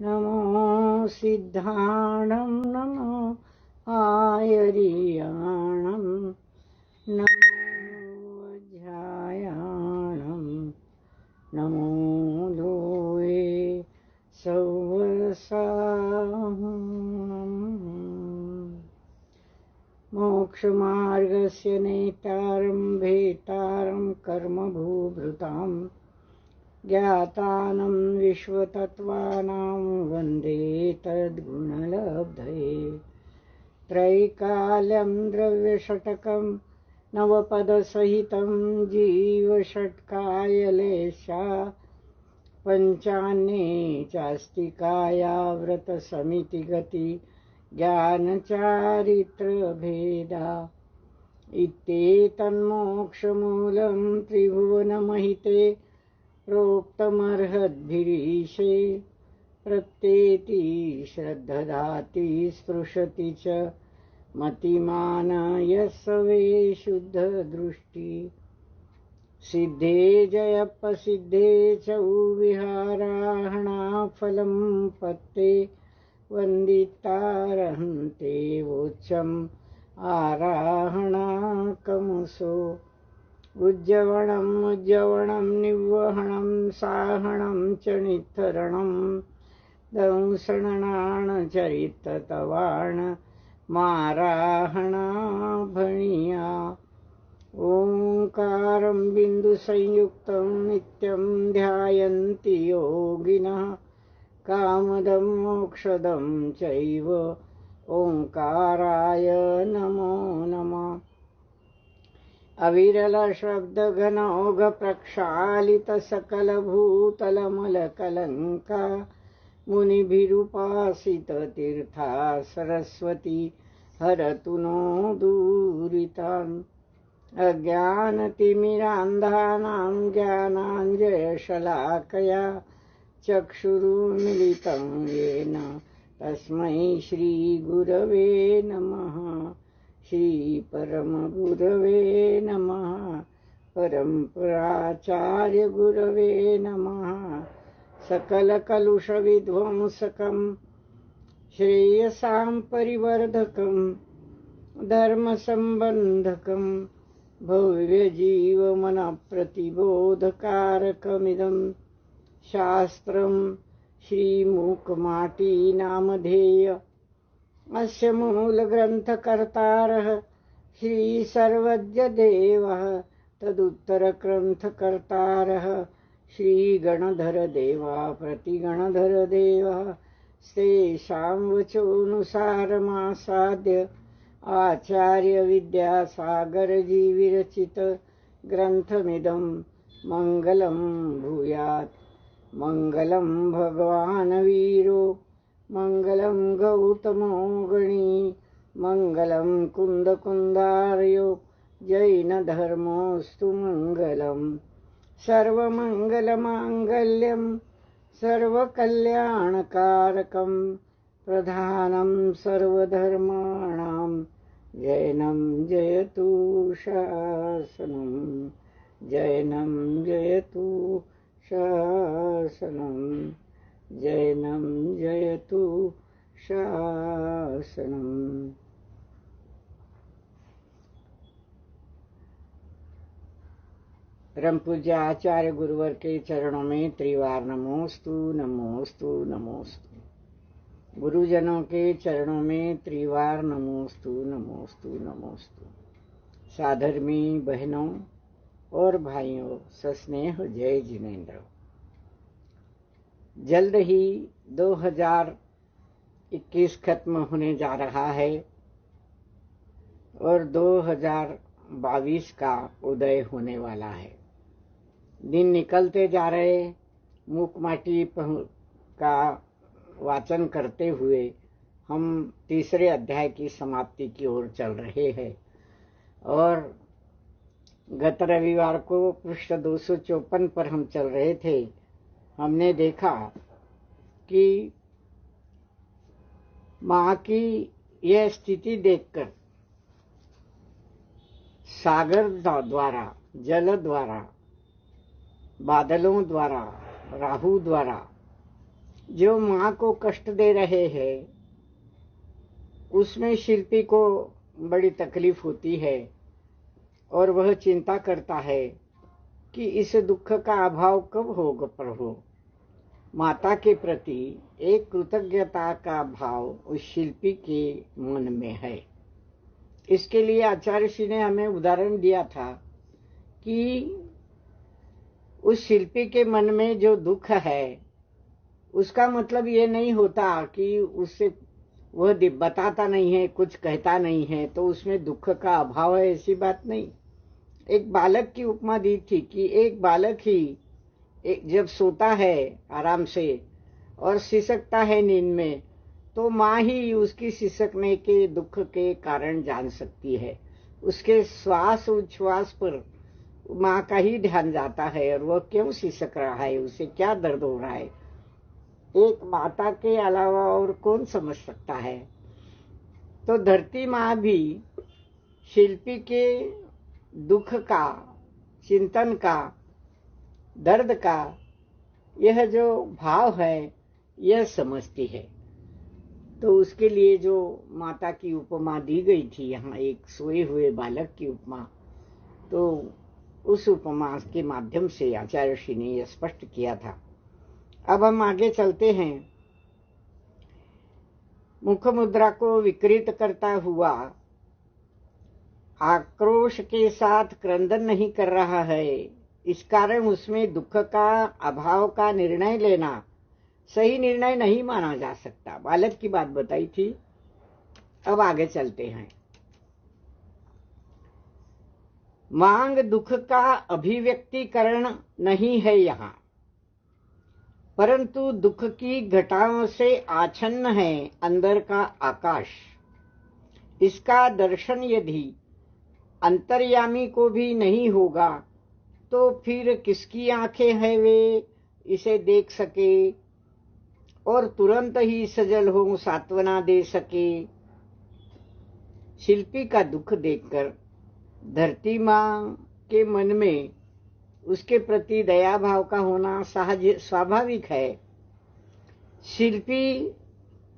नमो सिद्धाणं नमो आयर्याणं नमो वज्रायाणं नमो लोये सौवसाहम्। मोक्षमार्गस्य नेतारं भेतारं कर्मभूभृतां ज्ञातानं विश्वतत्त्वानां वन्दे तद्गुणलब्धये। त्रैकाल्यं द्रव्यषट्कं नवपदसहितं जीवषट्कायलेशा पञ्चान्ये चास्तिकाया व्रतसमितिगति ज्ञानचारित्रभेदा। इत्येतन्मोक्षमूलं त्रिभुवनमहिते प्रोक्तमर्हद्भिरीशे। प्रत्येति श्रद्धदाति स्पृशति च मतिमान यस्वे शुद्धदृष्टि। सिद्धे जयप्रसिद्धे च विहाराहणाफलं पत्ते वन्दितारहन्ते वोच्चम् आराहणाकमुसो। उज्जवणं निवहणं साहणं च नित्थरणं दंसणानचरिततवाण माराहणाभणीया। ओंकारं बिन्दुसंयुक्तं नित्यं ध्यायन्ति योगिनः कामदं मोक्षदं चैव ओंकाराय नमो नमः। अविरलशब्दघनौघ प्रक्षालित सकलभूतलमलकलङ्का मुनिभिरुपासित तीर्था सरस्वती हरतु नो दूरितान्। अज्ञानतिमिरान्धानां ज्ञानाञ्जनशलाकया चक्षुरुन्मिलितं येन तस्मै श्रीगुरवे नमः। श्रीपरमगुरवे नमः। परम्पराचार्यगुरवे नमः। सकलकलुषविध्वंसकं श्रेयसां परिवर्धकं धर्मसम्बन्धकं भव्यजीवमनप्रतिबोधकारकमिदं शास्त्रं श्रीमूकमाटी नामधेय। अस्य मूलग्रन्थकर्तारः श्रीसर्वज्ञदेवः तदुत्तरग्रन्थकर्तारः श्रीगणधरदेवा प्रतिगणधरदेवः। तेषां वचोऽनुसारमासाद्य आचार्यविद्यासागरजी विरचित ग्रन्थमिदं मङ्गलं भूयात्। मङ्गलं भगवान् वीरो मङ्गलं गौतमो गणी मङ्गलं कुन्दकुन्दार्यो जैनधर्मोऽस्तु मङ्गलम्। सर्वमङ्गलमाङ्गल्यं सर्वकल्याणकारकं प्रधानं सर्वधर्माणां जैनं जयतु शासनं। जैनं जयतु शासनं। जैनं जयतु शासनम्। परम पूज्य आचार्य गुरुवर के चरणों में त्रिवार नमोस्तु नमोस्तु नमोस्तु। गुरुजनों के चरणों में त्रिवार नमोस्तु नमोस्तु नमोस्तु। साधर्मी बहनों और भाइयों, सस्नेह जय जिनेन्द्र। जल्द ही 2021 खत्म होने जा रहा है और 2022 का उदय होने वाला है। दिन निकलते जा रहे। मूकमाटी का वाचन करते हुए हम तीसरे अध्याय की समाप्ति की ओर चल रहे हैं और गत रविवार को पृष्ठ 254 पर हम चल रहे थे। हमने देखा कि माँ की यह स्थिति देखकर सागर द्वारा, जल द्वारा, बादलों द्वारा, राहु द्वारा जो माँ को कष्ट दे रहे हैं, उसमें शिल्पी को बड़ी तकलीफ होती है और वह चिंता करता है कि इस दुख का अभाव कब होगा प्रभु। माता के प्रति एक कृतज्ञता का भाव उस शिल्पी के मन में है। इसके लिए आचार्य श्री ने हमें उदाहरण दिया था कि उस शिल्पी के मन में जो दुख है, उसका मतलब ये नहीं होता कि उससे वह बताता नहीं है, कुछ कहता नहीं है तो उसमें दुख का अभाव है, ऐसी बात नहीं। एक बालक की उपमा दी थी कि एक बालक ही जब सोता है आराम से और सिसकता है नींद में, तो माँ ही उसकी सिसकने के दुख के कारण जान सकती है। उसके श्वास उच्छ्वास पर माँ का ही ध्यान जाता है और वह क्यों सिसक रहा है, उसे क्या दर्द हो रहा है, एक माता के अलावा और कौन समझ सकता है। तो धरती माँ भी शिल्पी के दुख का, चिंतन का, दर्द का यह जो भाव है यह समझती है। तो उसके लिए जो माता की उपमा दी गई थी यहाँ, एक सोए हुए बालक की उपमा, तो उस उपमा के माध्यम से आचार्य श्री ने यह स्पष्ट किया था। अब हम आगे चलते हैं। मुख मुद्रा को विकृत करता हुआ आक्रोश के साथ क्रंदन नहीं कर रहा है, इस कारण उसमें दुख का अभाव का निर्णय लेना सही निर्णय नहीं माना जा सकता। बालक की बात बताई थी। अब आगे चलते हैं। मांग दुख का अभिव्यक्तिकरण नहीं है यहाँ, परंतु दुख की घटाओं से आच्छन्न है अंदर का आकाश। इसका दर्शन यदि अंतर्यामी को भी नहीं होगा तो फिर किसकी आंखें हैं वे इसे देख सके और तुरंत ही सजल हो, सांत्वना दे सके। शिल्पी का दुख देखकर धरती माँ के मन में उसके प्रति दया भाव का होना सहज स्वाभाविक है। शिल्पी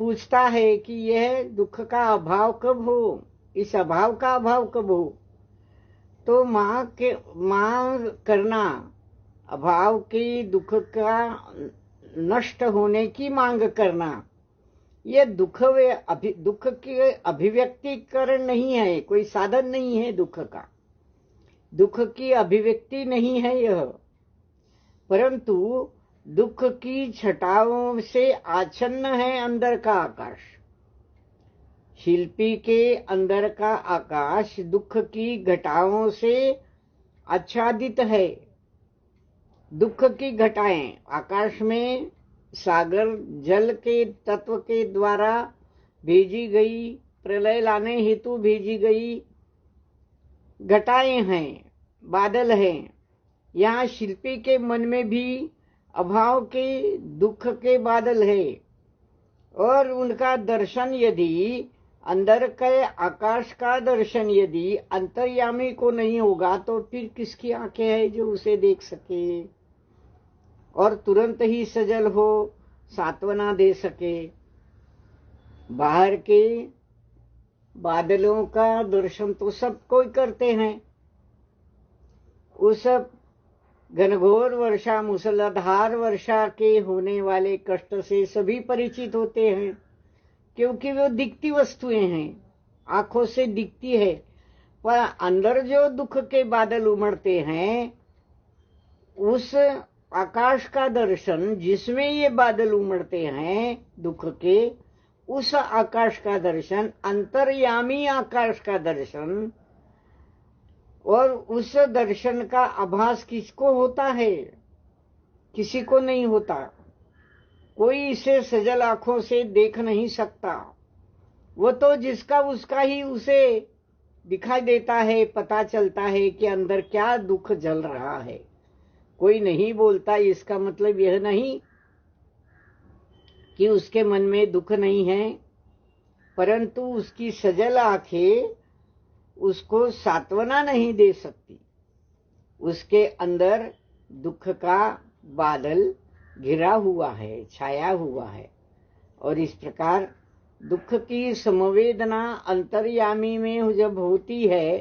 पूछता है कि यह दुख का अभाव कब हो, इस अभाव का अभाव कब हो। तो मांग करना, अभाव की दुख का नष्ट होने की मांग करना, यह दुख के अभिव्यक्तिकरण नहीं है, कोई साधन नहीं है दुख का, दुख की अभिव्यक्ति नहीं है यह, परंतु दुख की छटाओं से आच्छन्न है अंदर का आकाश। शिल्पी के अंदर का आकाश दुख की घटाओं से आच्छादित है। दुख की घटाएं आकाश में सागर जल के तत्व के द्वारा भेजी गई, प्रलय लाने हेतु भेजी गई घटाएं हैं, बादल हैं। यहाँ शिल्पी के मन में भी अभाव के दुख के बादल है और उनका दर्शन यदि अंदर के आकाश का दर्शन यदि अंतर्यामी को नहीं होगा तो फिर किसकी आंखें हैं जो उसे देख सके और तुरंत ही सजल हो, सांत्वना दे सके। बाहर के बादलों का दर्शन तो सब कोई करते हैं, उस घनघोर वर्षा, मूसलाधार वर्षा के होने वाले कष्ट से सभी परिचित होते हैं, क्योंकि वो दिखती वस्तुएं हैं, आंखों से दिखती है। पर अंदर जो दुख के बादल उमड़ते हैं, उस आकाश का दर्शन, जिसमें ये बादल उमड़ते हैं दुख के, उस आकाश का दर्शन, अंतर्यामी आकाश का दर्शन, और उस दर्शन का आभास किसको होता है? किसी को नहीं होता। कोई इसे सजल आंखों से देख नहीं सकता। वो तो जिसका उसका ही उसे दिखाई देता है, पता चलता है कि अंदर क्या दुख जल रहा है। कोई नहीं बोलता, इसका मतलब यह नहीं कि उसके मन में दुख नहीं है, परंतु उसकी सजल आंखें उसको सांत्वना नहीं दे सकती। उसके अंदर दुख का बादल घिरा हुआ है, छाया हुआ है। और इस प्रकार दुख की समवेदना अंतर्यामी में जब होती है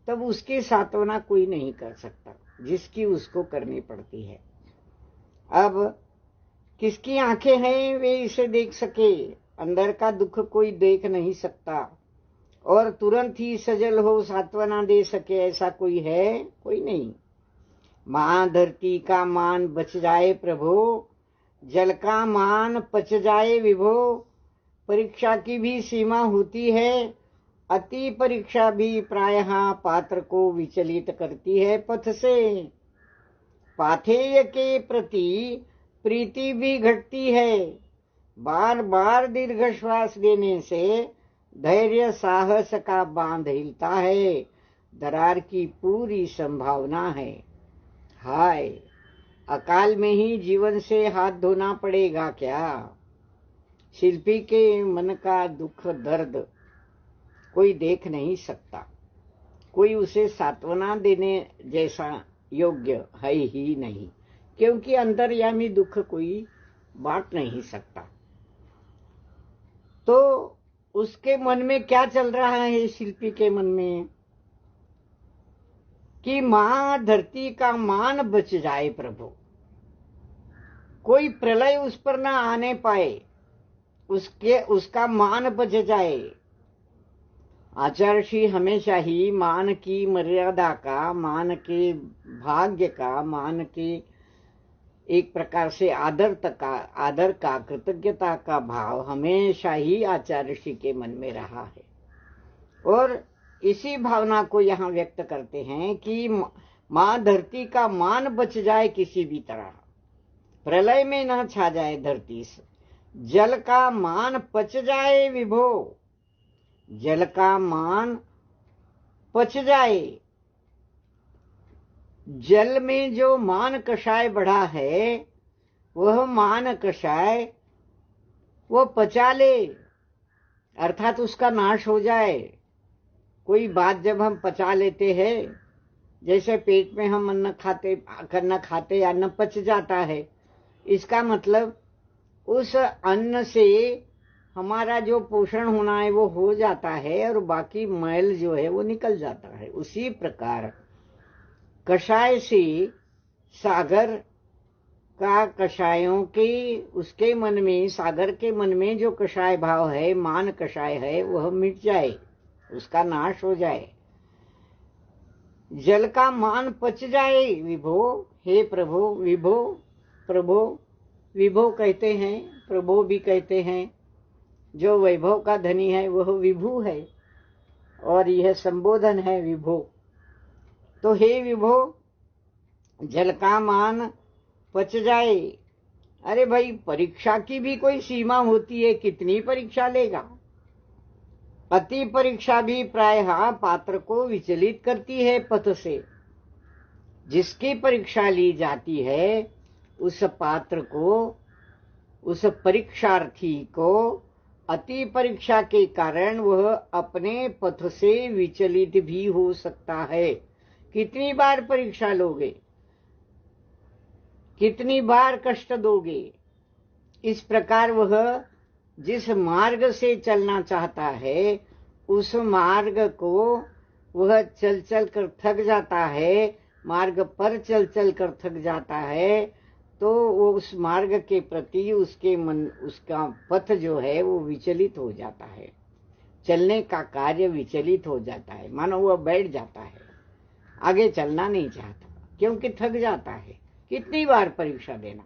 तब उसकी सांत्वना कोई नहीं कर सकता, जिसकी उसको करनी पड़ती है। अब किसकी आंखें हैं वे इसे देख सके, अंदर का दुख कोई देख नहीं सकता और तुरंत ही सजल हो सांत्वना दे सके, ऐसा कोई है? कोई नहीं। मां धरती का मान बच जाए प्रभो, जल का मान पच जाए विभो। परीक्षा की भी सीमा होती है, अति परीक्षा भी प्रायः पात्र को विचलित करती है पथ से। पाथेय के प्रति प्रीति भी घटती है, बार बार दीर्घ श्वास लेने से धैर्य साहस का बांध हिलता है, दरार की पूरी संभावना है। हाय, अकाल में ही जीवन से हाथ धोना पड़ेगा क्या? शिल्पी के मन का दुख दर्द कोई देख नहीं सकता, कोई उसे सांत्वना देने जैसा योग्य है ही नहीं, क्योंकि अंतर्यामी दुख कोई बांट नहीं सकता। तो उसके मन में क्या चल रहा है, शिल्पी के मन में, कि मां धरती का मान बच जाए प्रभु, कोई प्रलय उस पर ना आने पाए, उसका मान बच जाए। आचार्य आचार्य ही मान की मर्यादा का, मान के भाग्य का, मान के एक प्रकार से आदर का, कृतज्ञता का भाव हमेशा ही आचार्य ऋषि के मन में रहा है। और इसी भावना को यहाँ व्यक्त करते हैं कि मां धरती का मान बच जाए किसी भी तरह, प्रलय में न छा जाए धरती से। जल का मान पच जाए विभो, जल का मान पच जाए। जल में जो मान कषाय बढ़ा है, वह मान कषाय वो पचा ले, अर्थात उसका नाश हो जाए। कोई बात जब हम पचा लेते हैं, जैसे पेट में हम अन्न खाते अन्न पच जाता है, इसका मतलब उस अन्न से हमारा जो पोषण होना है वो हो जाता है और बाकी मैल जो है वो निकल जाता है। उसी प्रकार कषाय से सागर का कषायों के उसके मन में, सागर के मन में जो कषाय भाव है, मान कषाय है, वह मिट जाए, उसका नाश हो जाए। जल का मान पच जाए विभो, हे प्रभु। विभो, प्रभो, विभो कहते हैं, प्रभो भी कहते हैं। जो वैभव का धनी है वह विभु है, और यह संबोधन है विभो। तो हे विभो, जल का मान पच जाए। अरे भाई, परीक्षा की भी कोई सीमा होती है, कितनी परीक्षा लेगा? अति परीक्षा भी प्रायः पात्र को विचलित करती है पथ से। जिसकी परीक्षा ली जाती है उस पात्र को, उस परीक्षार्थी को अति परीक्षा के कारण वह अपने पथ से विचलित भी हो सकता है। कितनी बार परीक्षा लोगे, कितनी बार कष्ट दोगे? इस प्रकार वह जिस मार्ग से चलना चाहता है उस मार्ग को वह चल चल कर थक जाता है, मार्ग पर चल चल कर थक जाता है, तो वो उस मार्ग के प्रति उसका पथ जो है वो विचलित हो जाता है, चलने का कार्य विचलित हो जाता है, मानो वह बैठ जाता है, आगे चलना नहीं चाहता क्योंकि थक जाता है। कितनी बार परीक्षा देना?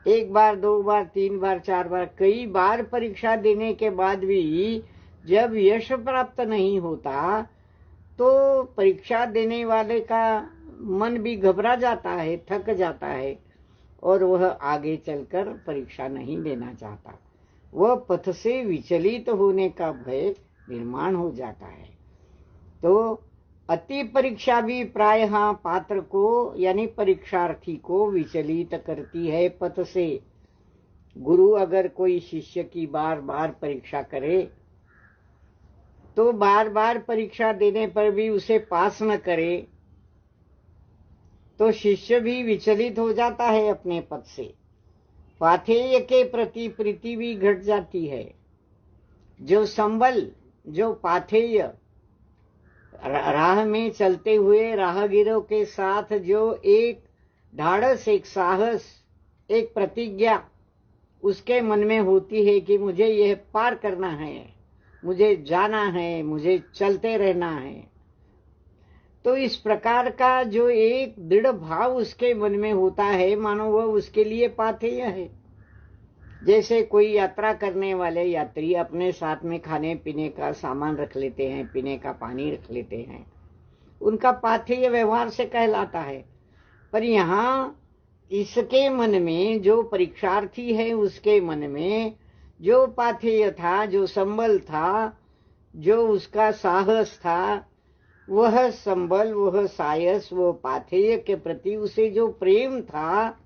एक बार, दो बार, तीन बार, चार बार, कई बार परीक्षा देने के बाद भी जब यश प्राप्त नहीं होता तो परीक्षा देने वाले का मन भी घबरा जाता है, थक जाता है और वह आगे चलकर परीक्षा नहीं देना चाहता। वह पथ से विचलित होने का भय निर्माण हो जाता है। तो अति परीक्षा भी प्रायः पात्र को यानी परीक्षार्थी को विचलित करती है पथ से। गुरु अगर कोई शिष्य की बार बार परीक्षा करे तो बार बार परीक्षा देने पर भी उसे पास न करे तो शिष्य भी विचलित हो जाता है अपने पद से, पाथेय के प्रति प्रीति भी घट जाती है। जो संबल, जो पाथेय, राह में चलते हुए राहगीरों के साथ जो एक ढाढ़स, एक साहस, एक प्रतिज्ञा उसके मन में होती है कि मुझे यह पार करना है, मुझे जाना है, मुझे चलते रहना है, तो इस प्रकार का जो एक दृढ़ भाव उसके मन में होता है, मानो वह उसके लिए पाथेय है। जैसे कोई यात्रा करने वाले यात्री अपने साथ में खाने पीने का सामान रख लेते हैं, पीने का पानी रख लेते हैं, उनका पाथेय व्यवहार से कहलाता है। पर यहाँ इसके मन में, जो परीक्षार्थी है उसके मन में जो पाथेय था, जो संबल था, जो उसका साहस था, वह संबल, वह साहस, वह पाथेय के प्रति उसे जो प्रेम था,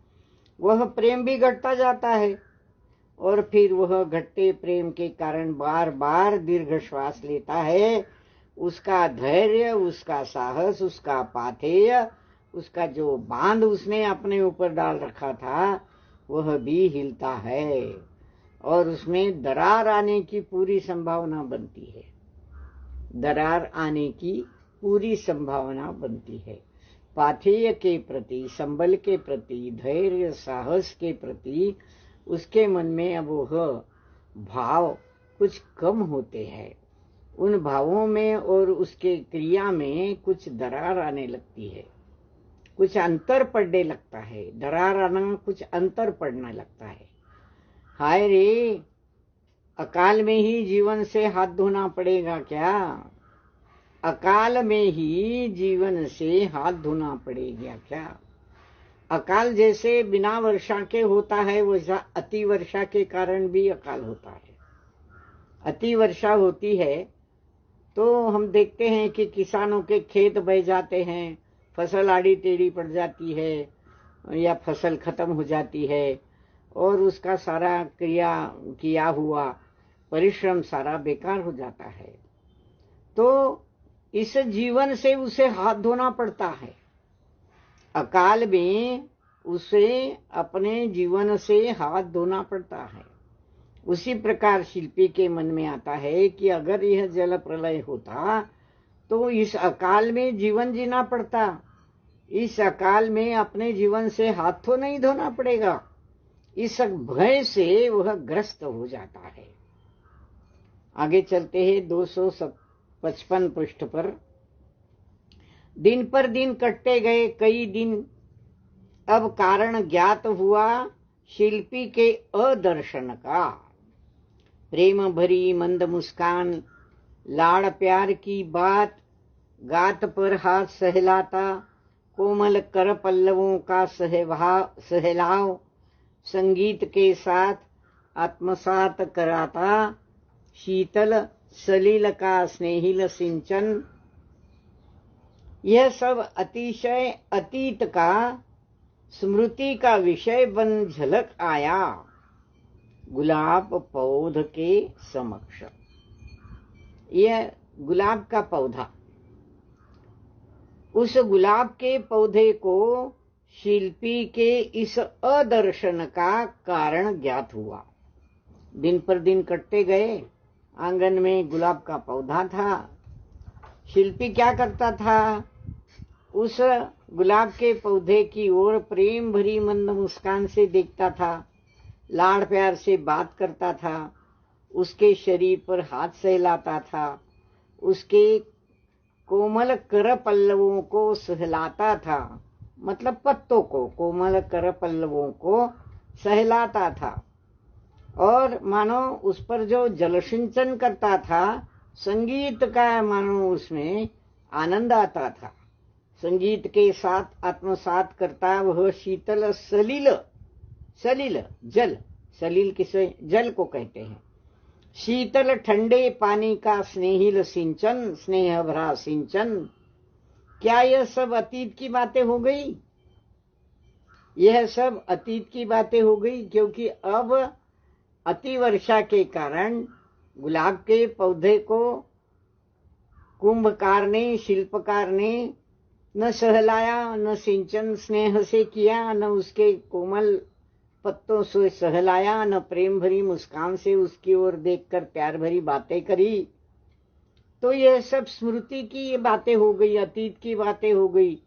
वह प्रेम भी घटता जाता है। और फिर वह घटते प्रेम के कारण बार बार दीर्घ श्वास लेता है। उसका धैर्य, उसका साहस, उसका पाथेय, उसका जो बांध उसने अपने ऊपर डाल रखा था, वह भी हिलता है और उसमें दरार आने की पूरी संभावना बनती है। दरार आने की पूरी संभावना बनती है। पाथेय के प्रति, संबल के प्रति, धैर्य साहस के प्रति उसके मन में अब वह भाव कुछ कम होते हैं। उन भावों में और उसके क्रिया में कुछ दरार आने लगती है, कुछ अंतर पड़ने लगता है। दरार आना, कुछ अंतर पड़ने लगता है। हाय रे, अकाल में ही जीवन से हाथ धोना पड़ेगा क्या? अकाल में ही जीवन से हाथ धोना पड़ेगा क्या? अकाल जैसे बिना वर्षा के होता है, वैसा अति वर्षा के कारण भी अकाल होता है। अति वर्षा होती है तो हम देखते हैं कि किसानों के खेत बह जाते हैं, फसल आड़ी टेढ़ी पड़ जाती है या फसल खत्म हो जाती है और उसका सारा क्रिया किया हुआ परिश्रम सारा बेकार हो जाता है। तो इस जीवन से उसे हाथ धोना पड़ता है। अकाल में उसे अपने जीवन से हाथ धोना पड़ता है। उसी प्रकार शिल्पी के मन में आता है कि अगर यह जल प्रलय होता तो इस अकाल में जीवन जीना पड़ता। इस अकाल में अपने जीवन से हाथ तो नहीं धोना पड़ेगा। इस भय से वह ग्रस्त हो जाता है। आगे चलते हैं 255 पृष्ठ पर। दिन पर दिन कटते गए कई दिन, अब कारण ज्ञात हुआ शिल्पी के अदर्शन का। प्रेम भरी मंद मुस्कान, लाड़ प्यार की बात, गात पर हाथ सहलाता, कोमल कर पल्लवों का सहलाव, संगीत के साथ आत्मसात कराता, शीतल सलील का स्नेहिल सिंचन, यह सब अतिशय अतीत का, स्मृति का विषय बन झलक आया गुलाब पौध के समक्ष। यह गुलाब का पौधा, उस गुलाब के पौधे को शिल्पी के इस अदर्शन का कारण ज्ञात हुआ। दिन पर दिन कटते गए, आंगन में गुलाब का पौधा था। शिल्पी क्या करता था? उस गुलाब के पौधे की ओर प्रेम भरी मंद मुस्कान से देखता था, लाड़ प्यार से बात करता था, उसके शरीर पर हाथ सहलाता था, उसके कोमल कर पल्लवों को सहलाता था, मतलब पत्तों को, कोमल कर पल्लवों को सहलाता था, और मानो उस पर जो जल सिंचन करता था, संगीत का मानो उसमें आनंद आता था। संगीत के साथ आत्मसात करता वह शीतल सलील, सलील जल, सलील किसे जल को कहते हैं, शीतल ठंडे पानी का स्नेहिल सिंचन, स्नेह भरा सिंचन। क्या यह सब अतीत की बातें हो गई? यह सब अतीत की बातें हो गई, क्योंकि अब अति वर्षा के कारण गुलाब के पौधे को कुंभकार ने, शिल्पकार ने न सहलाया, न सिंचन स्नेह से किया, न उसके कोमल पत्तों से सहलाया, न प्रेम भरी मुस्कान से उसकी ओर देखकर प्यार भरी बातें करी। तो यह सब स्मृति की ये बातें हो गई, अतीत की बातें हो गई।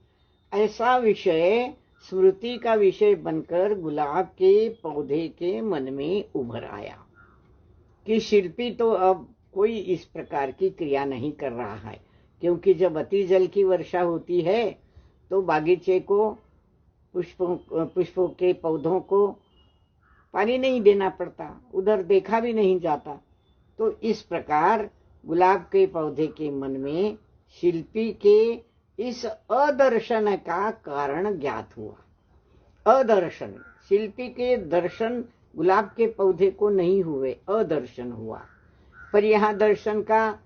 ऐसा विषय स्मृति का विषय बनकर गुलाब के पौधे के मन में उभर आया कि शिल्पी तो अब कोई इस प्रकार की क्रिया नहीं कर रहा है, क्योंकि जब अति जल की वर्षा होती है तो बागीचे को, पुष्पों के पौधों को पानी नहीं देना पड़ता, उधर देखा भी नहीं जाता। तो इस प्रकार गुलाब के पौधे के मन में शिल्पी के इस अदर्शन का कारण ज्ञात हुआ। अदर्शन, शिल्पी के दर्शन गुलाब के पौधे को नहीं हुए, अदर्शन हुआ। पर यहाँ दर्शन का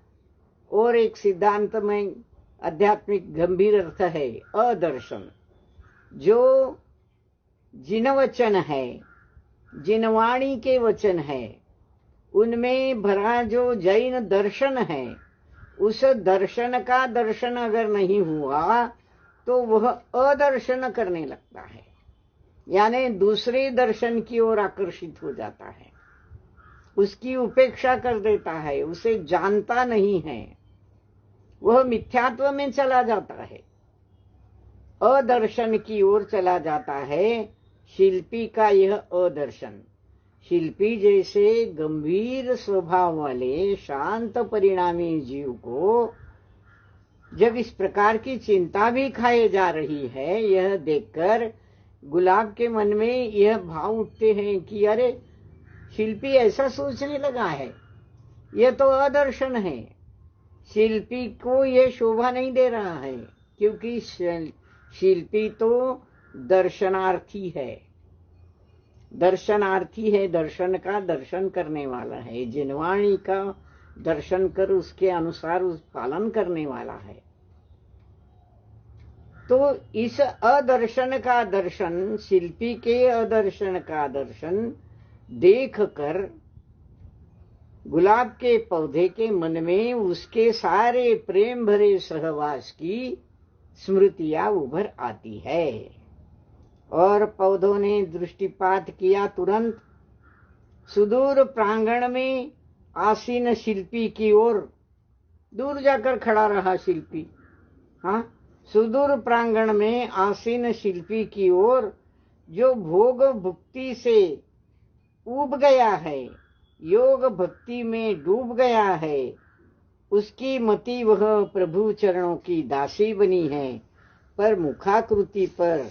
और एक सिद्धांत में आध्यात्मिक गंभीर अर्थ है। अदर्शन जो जिन वचन है, जिन वाणी के वचन है, उनमें भरा जो जैन दर्शन है, उस दर्शन का दर्शन अगर नहीं हुआ तो वह अदर्शन करने लगता है, यानी दूसरे दर्शन की ओर आकर्षित हो जाता है, उसकी उपेक्षा कर देता है, उसे जानता नहीं है, वह मिथ्यात्व में चला जाता है, अदर्शन की ओर चला जाता है। शिल्पी का यह अदर्शन, शिल्पी जैसे गंभीर स्वभाव वाले शांत परिणामी जीव को जब इस प्रकार की चिंता भी खाए जा रही है, यह देखकर गुलाब के मन में यह भाव उठते हैं कि अरे शिल्पी ऐसा सोचने लगा है, यह तो अदर्शन है। शिल्पी को यह शोभा नहीं दे रहा है, क्योंकि शिल्पी तो दर्शनार्थी है, दर्शनार्थी है, दर्शन का दर्शन करने वाला है, जिनवाणी का दर्शन कर उसके अनुसार उस पालन करने वाला है। तो इस अदर्शन का दर्शन, शिल्पी के अदर्शन का दर्शन देखकर गुलाब के पौधे के मन में उसके सारे प्रेम भरे सहवास की स्मृतियां उभर आती है। और पौधों ने दृष्टिपात किया, तुरंत सुदूर प्रांगण में आसीन शिल्पी की ओर। दूर जाकर खड़ा रहा शिल्पी, हाँ, सुदूर प्रांगण में आसीन शिल्पी की ओर, जो भोग भुक्ति से ऊब गया है, योग भक्ति में डूब गया है, उसकी मति वह प्रभु चरणों की दासी बनी है, पर मुखाकृति पर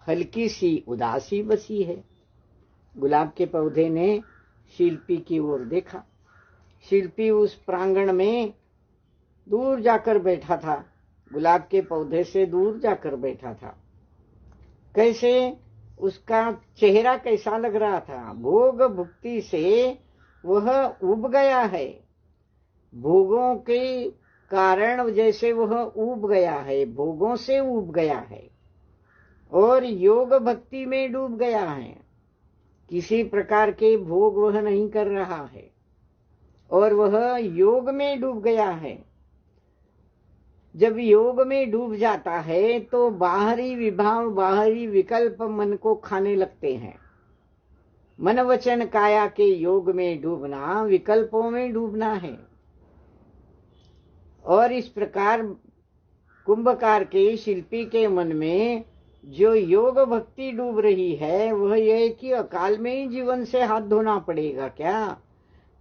हल्की सी उदासी बसी है। गुलाब के पौधे ने शिल्पी की ओर देखा। शिल्पी उस प्रांगण में दूर जाकर बैठा था, गुलाब के पौधे से दूर जाकर बैठा था। कैसे उसका चेहरा कैसा लग रहा था, भोग भुक्ति से वह उब गया है, भोगों के कारण जैसे वह उब गया है, भोगों से उब गया है और योग भक्ति में डूब गया है। किसी प्रकार के भोग वह नहीं कर रहा है और वह योग में डूब गया है। जब योग में डूब जाता है तो बाहरी विभाव, बाहरी विकल्प मन को खाने लगते हैं। मन वचन काया के योग में डूबना विकल्पों में डूबना है। और इस प्रकार कुंभकार के शिल्पी के मन में जो योग भक्ति डूब रही है, वह यह कि अकाल में ही जीवन से हाथ धोना पड़ेगा क्या,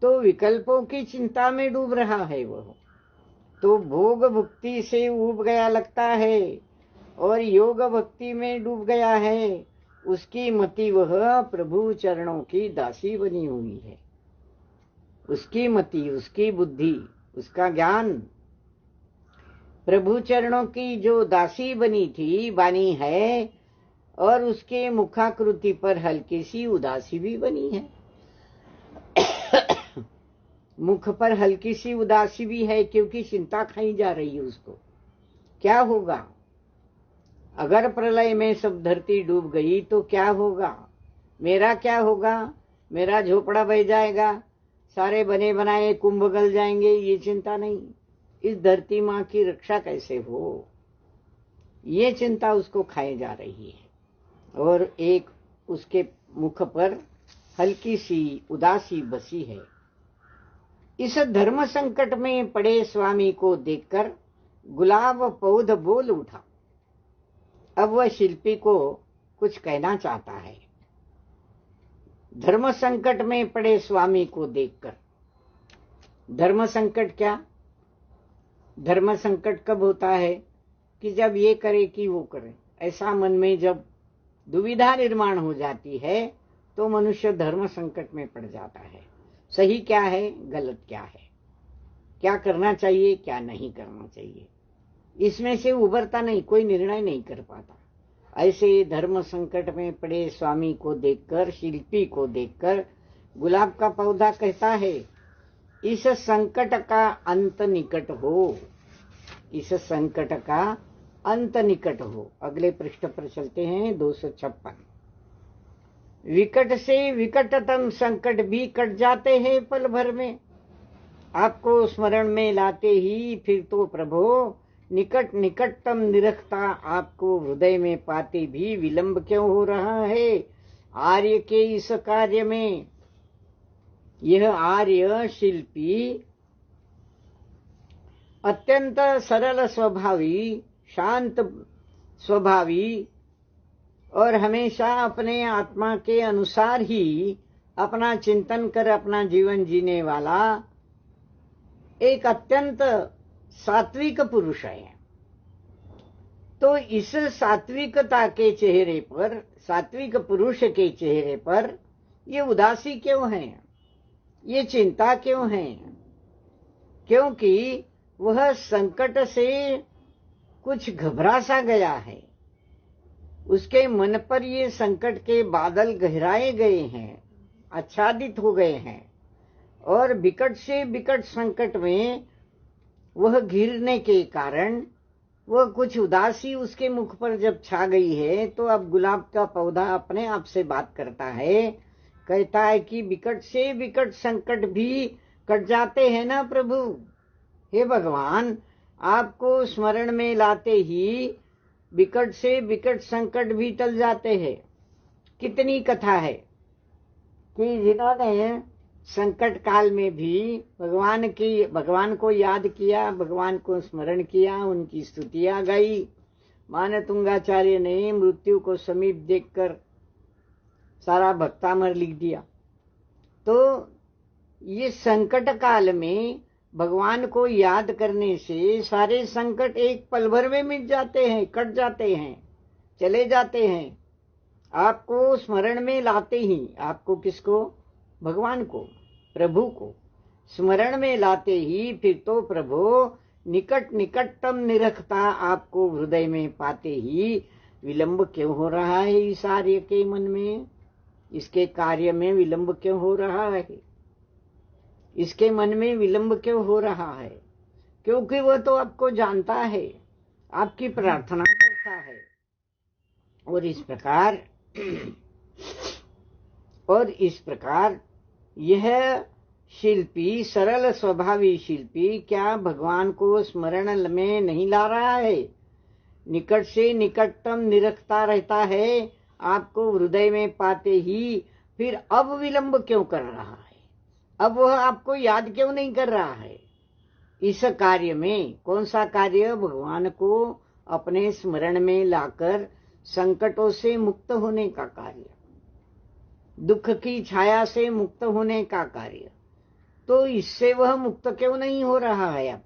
तो विकल्पों की चिंता में डूब रहा है वह। तो भोग भक्ति से उब गया लगता है और योग भक्ति में डूब गया है। उसकी मति वह प्रभु चरणों की दासी बनी हुई है। उसकी मति, उसकी बुद्धि, उसका ज्ञान प्रभु चरणों की जो दासी बनी थी, बानी है, और उसके मुखाकृति पर हल्की सी उदासी भी बनी है। मुख पर हल्की सी उदासी भी है, क्योंकि चिंता खाई जा रही है उसको। क्या होगा अगर प्रलय में सब धरती डूब गई तो क्या होगा, मेरा क्या होगा, मेरा झोपड़ा बह जाएगा, सारे बने बनाए कुंभ गल जाएंगे, ये चिंता नहीं। इस धरती माँ की रक्षा कैसे हो, ये चिंता उसको खाए जा रही है और एक उसके मुख पर हल्की सी उदासी बसी है। इस धर्म संकट में पड़े स्वामी को देखकर गुलाब पौध बोल उठा। अब वह शिल्पी को कुछ कहना चाहता है। धर्म संकट में पड़े स्वामी को देखकर। धर्म संकट क्या? धर्म संकट कब होता है कि जब ये करे कि वो करे, ऐसा मन में जब दुविधा निर्माण हो जाती है तो मनुष्य धर्म संकट में पड़ जाता है। सही क्या है, गलत क्या है, क्या करना चाहिए, क्या नहीं करना चाहिए, इसमें से उबरता नहीं, कोई निर्णय नहीं कर पाता। ऐसे धर्म संकट में पड़े स्वामी को देखकर, शिल्पी को देखकर गुलाब का पौधा कहता है, इस संकट का अंत निकट हो, इस संकट का अंत निकट हो। अगले पृष्ठ पर चलते हैं, 256। विकट से विकटतम संकट भी कट जाते हैं पल भर में, आपको स्मरण में लाते ही फिर तो प्रभो निकट निकटतम निरखता आपको हृदय में पाते भी विलंब क्यों हो रहा है आर्य के इस कार्य में। यह आर्य शिल्पी अत्यंत सरल स्वभावी, शांत स्वभावी और हमेशा अपने आत्मा के अनुसार ही अपना चिंतन कर अपना जीवन जीने वाला एक अत्यंत सात्विक पुरुष है। तो इस सात्विकता के चेहरे पर, सात्विक पुरुष के चेहरे पर ये उदासी क्यों है, ये चिंता क्यों है? क्योंकि वह संकट से कुछ घबरा सा गया है। उसके मन पर ये संकट के बादल गहराए गए हैं, आच्छादित हो गए हैं और विकट से विकट संकट में वह घिरने के कारण वह कुछ उदासी उसके मुख पर जब छा गई है तो अब गुलाब का पौधा अपने आप से बात करता है, कहता है कि विकट से विकट संकट भी कट जाते हैं ना प्रभु। हे भगवान, आपको स्मरण में लाते ही विकट से विकट संकट भी टल जाते हैं। कितनी कथा है कि जिन्होंने संकट काल में भी भगवान को याद किया, भगवान को स्मरण किया, उनकी स्तुतियां गाई। मानतुंगाचार्य ने मृत्यु को समीप देखकर सारा भक्तामर लिख दिया। तो ये संकट काल में भगवान को याद करने से सारे संकट एक पल भर में मिट जाते हैं, कट जाते हैं, चले जाते हैं। आपको स्मरण में लाते ही, आपको किसको? भगवान को, प्रभु को स्मरण में लाते ही फिर तो प्रभु निकट निकटतम निरखता आपको हृदय में पाते ही विलंब क्यों हो रहा है इस आर्य के मन में, इसके कार्य में विलंब क्यों हो रहा है, इसके मन में विलंब क्यों हो रहा है? क्योंकि वह तो आपको जानता है, आपकी प्रार्थना करता है। और इस प्रकार यह शिल्पी, सरल स्वभावी शिल्पी क्या भगवान को स्मरण में नहीं ला रहा है? निकट से निकटतम निरखता रहता है, आपको हृदय में पाते ही फिर अब विलंब क्यों कर रहा है? अब वह आपको याद क्यों नहीं कर रहा है? इस कार्य में कौन सा कार्य? भगवान को अपने स्मरण में लाकर संकटों से मुक्त होने का कार्य, दुख की छाया से मुक्त होने का कार्य। तो इससे वह मुक्त क्यों नहीं हो रहा है? अब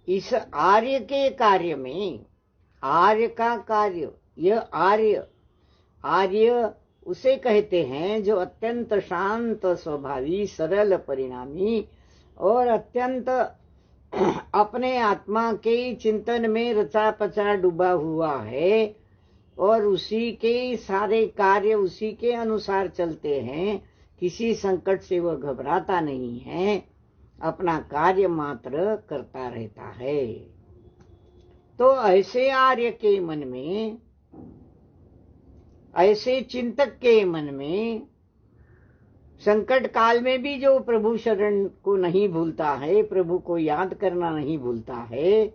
इस आर्य के कार्य में, आर्य का कार्य, यह आर्य उसे कहते हैं जो अत्यंत शांत स्वभावी, सरल परिणामी और अत्यंत अपने आत्मा के चिंतन में रचा पचा डूबा हुआ है और उसी के सारे कार्य उसी के अनुसार चलते हैं। किसी संकट से वह घबराता नहीं है, अपना कार्य मात्र करता रहता है। तो ऐसे आर्य के मन में, ऐसे चिंतक के मन में संकट काल में भी जो प्रभु शरण को नहीं भूलता है, प्रभु को याद करना नहीं भूलता है,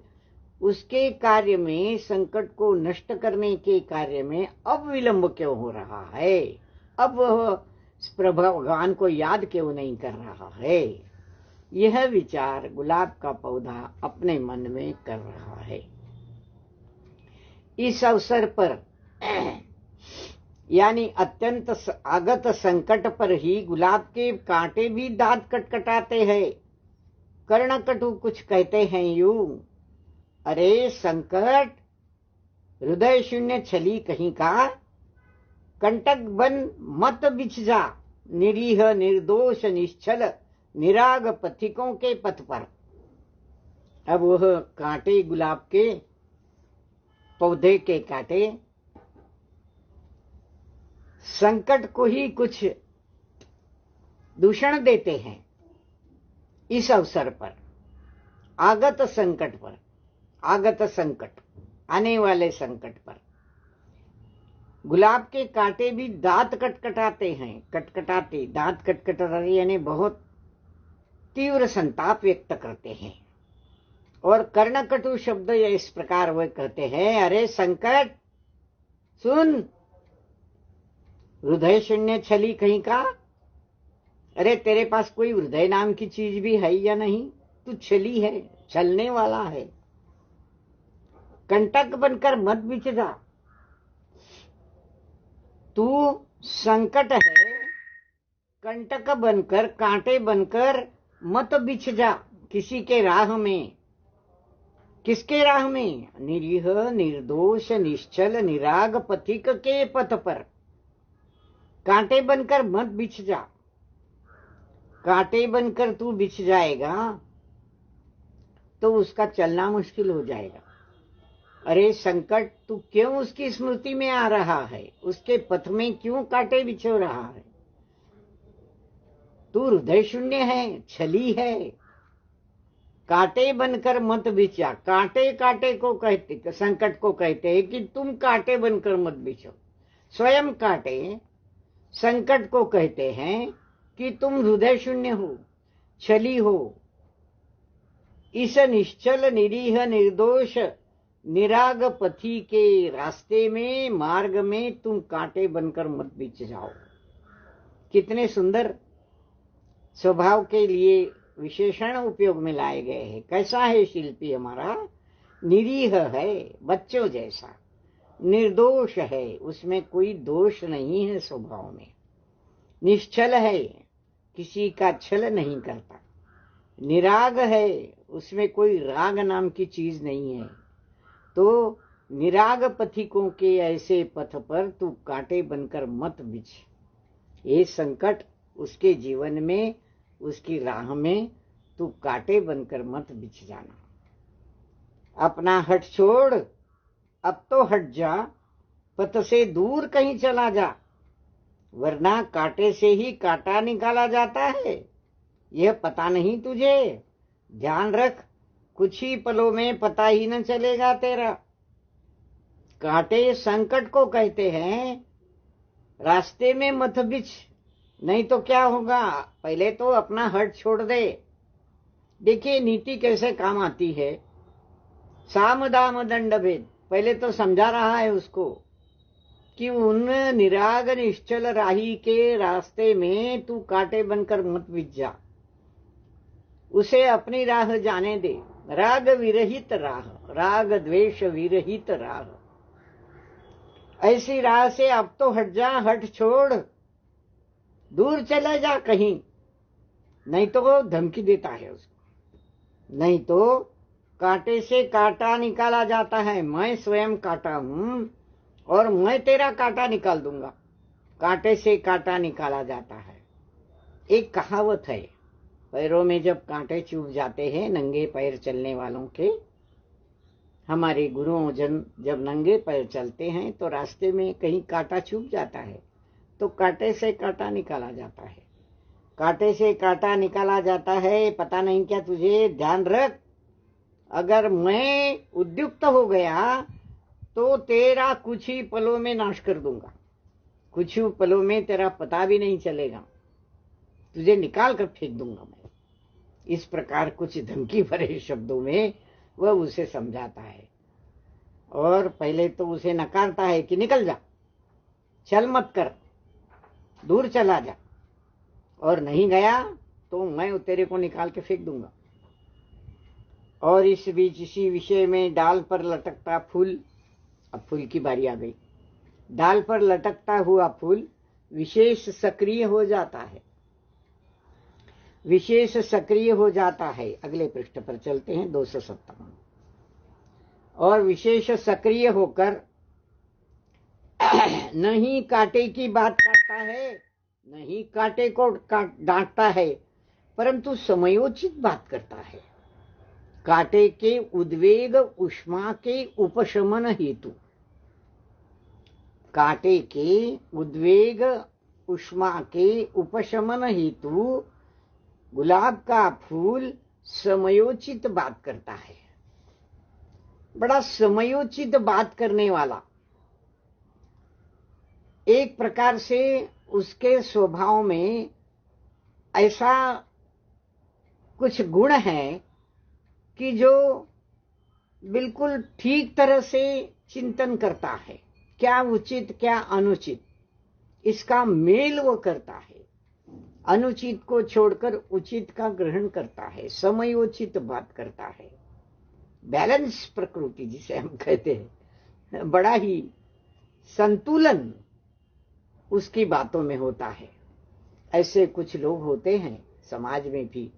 उसके कार्य में, संकट को नष्ट करने के कार्य में अब विलंब क्यों हो रहा है? अब वह भगवान को याद क्यों नहीं कर रहा है? यह विचार गुलाब का पौधा अपने मन में कर रहा है। इस अवसर पर यानी अत्यंत आगत संकट पर ही गुलाब के कांटे भी दांत कटकटाते हैं। कर्णकटु कुछ कहते हैं यूं, अरे संकट, हृदय शून्य छली कहीं का, कंटक बन मत बिछ जा, निरीह निर्दोष निश्चल निराग पथिकों के पथ पर। अब वह कांटे, गुलाब के पौधे के कांटे संकट को ही कुछ दूषण देते हैं। इस अवसर पर आगत संकट पर, आगत संकट, आने वाले संकट पर गुलाब के कांटे भी दांत कटकटाते हैं। कटकटाते, दांत कटकटाते यानी बहुत तीव्र संताप व्यक्त करते हैं। और कर्णकटु शब्द इस प्रकार वह कहते हैं, अरे संकट सुन, हृदय शून्य छली कहीं का, अरे तेरे पास कोई हृदय नाम की चीज भी है या नहीं? तू छली है, छलने वाला है। कंटक बनकर मत बिछ जा, तू संकट है, कंटक बनकर, कांटे बनकर मत बिछ जा किसी के राह में। किसके राह में? निरीह निर्दोष निश्चल निराग पथिक के पथ पर। कांटे बनकर मत बिछ जा। कांटे बनकर तू बिछ जाएगा तो उसका चलना मुश्किल हो जाएगा। अरे संकट, तू क्यों उसकी स्मृति में आ रहा है? उसके पथ में क्यों कांटे बिछो रहा है? तू हृदय शून्य है, छली है। कांटे बनकर मत बिछा। कांटे कांटे को कहते, संकट को कहते हैं कि तुम कांटे बनकर मत बिछो। स्वयं कांटे संकट को कहते हैं कि तुम हृदय शून्य हो, छली हो। इस निश्चल निरीह निर्दोष निराग पथी के रास्ते में, मार्ग में तुम कांटे बनकर मत बिछ जाओ। कितने सुंदर स्वभाव के लिए विशेषण उपयोग में लाए गए हैं। कैसा है शिल्पी हमारा? निरीह है, बच्चों जैसा, निर्दोष है, उसमें कोई दोष नहीं है स्वभाव में। निश्चल है, किसी का छल नहीं करता। निराग है, उसमें कोई राग नाम की चीज नहीं है। तो निराग पथिकों के ऐसे पथ पर तू कांटे बनकर मत बिछ। ये संकट उसके जीवन में, उसकी राह में तू कांटे बनकर मत बिछ जाना। अपना हट छोड़, अब तो हट जा, पथ से दूर कहीं चला जा, वरना कांटे से ही कांटा निकाला जाता है। यह पता नहीं तुझे? ध्यान रख, कुछ ही पलों में पता ही न चलेगा तेरा। कांटे संकट को कहते हैं, रास्ते में मत बिछ, नहीं तो क्या होगा? पहले तो अपना हट छोड़ दे। देखिए नीति कैसे काम आती है। साम दाम दंड भेद, पहले तो समझा रहा है उसको कि उन निराग निश्चल राही के रास्ते में तू कांटे बनकर मत बिछ जा, उसे अपनी राह जाने दे। राग विरहित राह, राग द्वेष विरहित राह, ऐसी राह से अब तो हट जा, हट छोड़, दूर चले जा कहीं। नहीं तो वो धमकी देता है उसको। नहीं तो कांटे से कांटा निकाला जाता है। मैं स्वयं कांटा हूं और मैं तेरा कांटा निकाल दूंगा। कांटे से कांटा निकाला जाता है। एक कहावत है, पैरों में जब कांटे चुभ जाते हैं, नंगे पैर चलने वालों के, हमारे गुरुओं जन जब नंगे पैर चलते हैं तो रास्ते में कहीं कांटा चुभ जाता है तो कांटे से कांटा निकाला जाता है। कांटे से कांटा निकाला जाता है, पता नहीं क्या तुझे? ध्यान रख, अगर मैं उद्युक्त हो गया तो तेरा कुछ ही पलों में नाश कर दूंगा। कुछ ही पलों में तेरा पता भी नहीं चलेगा, तुझे निकाल कर फेंक दूंगा मैं। इस प्रकार कुछ धमकी भरे शब्दों में वह उसे समझाता है और पहले तो उसे नकारता है कि निकल जा, चल मत कर, दूर चला जा, और नहीं गया तो मैं तेरे को निकाल के फेंक दूंगा। और इस बीच इसी विषय में डाल पर लटकता फूल, अब फूल की बारी आ गई। डाल पर लटकता हुआ फूल विशेष सक्रिय हो जाता है, विशेष सक्रिय हो जाता है। अगले पृष्ठ पर चलते हैं, 257। और विशेष सक्रिय होकर नहीं कांटे की बात करता है, नहीं कांटे को डांटता है, परंतु समयोचित बात करता है। कांटे के उद्वेग उष्मा के उपशमन हेतु, कांटे के उद्वेग उष्मा के उपशमन हेतु गुलाब का फूल समयोचित बात करता है। बड़ा समयोचित बात करने वाला, एक प्रकार से उसके स्वभाव में ऐसा कुछ गुण है कि जो बिल्कुल ठीक तरह से चिंतन करता है, क्या उचित क्या अनुचित, इसका मेल वो करता है। अनुचित को छोड़कर उचित का ग्रहण करता है, समयोचित बात करता है। बैलेंस प्रकृति जिसे हम कहते हैं, बड़ा ही संतुलन उसकी बातों में होता है। ऐसे कुछ लोग होते हैं समाज में भी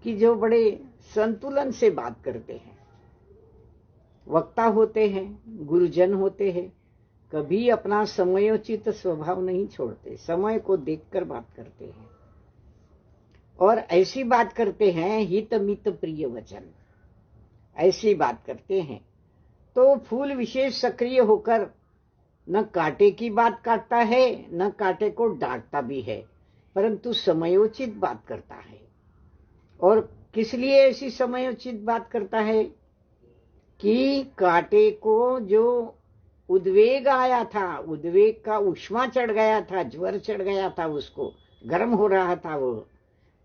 कि जो बड़े संतुलन से बात करते हैं। वक्ता होते हैं, गुरुजन होते हैं, कभी अपना समयोचित स्वभाव नहीं छोड़ते, समय को देखकर बात करते हैं और ऐसी बात करते हैं हित मित प्रिय वचन, ऐसी बात करते हैं। तो फूल विशेष सक्रिय होकर न कांटे की बात काटता है, न कांटे को डांटता भी है, परंतु समयोचित बात करता है। और किस लिए ऐसी समयोचित बात करता है कि कांटे को जो उद्वेग आया था, उद्वेग का उष्मा चढ़ गया था, ज्वर चढ़ गया था, उसको गर्म हो रहा था, वो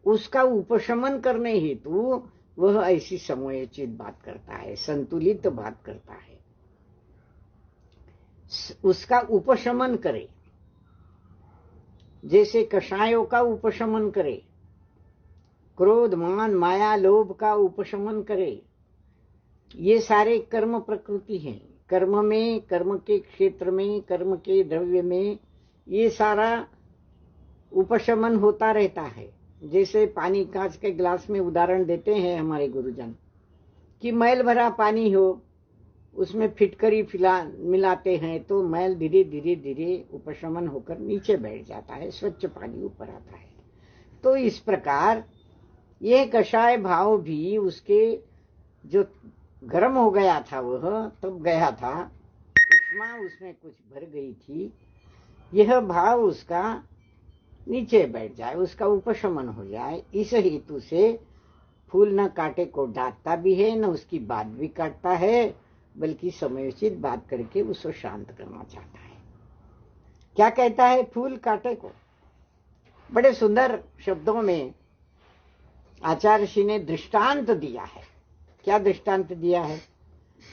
उसका उपशमन करने हेतु वह ऐसी समयोचित बात करता है, संतुलित बात करता है, उसका उपशमन करे। जैसे कषायों का उपशमन करे, क्रोध मान माया लोभ का उपशमन करे। ये सारे कर्म प्रकृति हैं। कर्म में, कर्म के क्षेत्र में, कर्म के द्रव्य में ये सारा उपशमन होता रहता है। जैसे पानी कांच के गिलास में उदाहरण देते हैं हमारे गुरुजन कि मैल भरा पानी हो, उसमें फिटकरी मिलाते हैं तो मैल धीरे धीरे धीरे उपशमन होकर नीचे बैठ जाता है, स्वच्छ पानी ऊपर आता है। तो इस प्रकार यह कषाय भाव भी उसके जो गर्म हो गया था, वह तब गया था, उष्मा उसमें कुछ भर गई थी, यह भाव उसका नीचे बैठ जाए, उसका उपशमन हो जाए। इस हेतु से फूल न कांटे को डांटता भी है, न उसकी बात भी काटता है, बल्कि समयोचित बात करके उसको शांत करना चाहता है। क्या कहता है फूल कांटे को? बड़े सुंदर शब्दों में आचार्य श्री ने दृष्टांत दिया है। क्या दृष्टांत दिया है?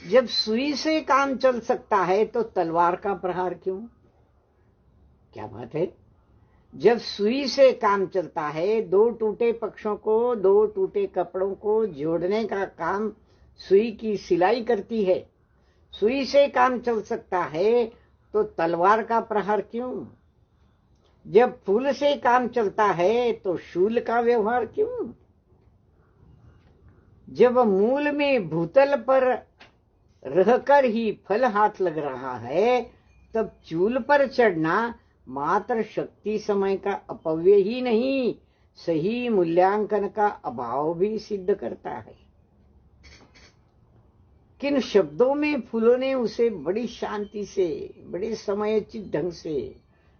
जब सुई से काम चल सकता है तो तलवार का प्रहार क्यों? क्या बात है। जब सुई से काम चलता है, दो टूटे पक्षों को, दो टूटे कपड़ों को जोड़ने का काम सुई की सिलाई करती है, सुई से काम चल सकता है तो तलवार का प्रहार क्यों? जब फूल से काम चलता है तो शूल का व्यवहार क्यों? जब मूल में भूतल पर रहकर ही फल हाथ लग रहा है, तब चूल पर चढ़ना मात्र शक्ति समय का अपव्यय ही नहीं, सही मूल्यांकन का अभाव भी सिद्ध करता है। किन शब्दों में फूलों ने उसे बड़ी शांति से, बड़े समयोचित ढंग से,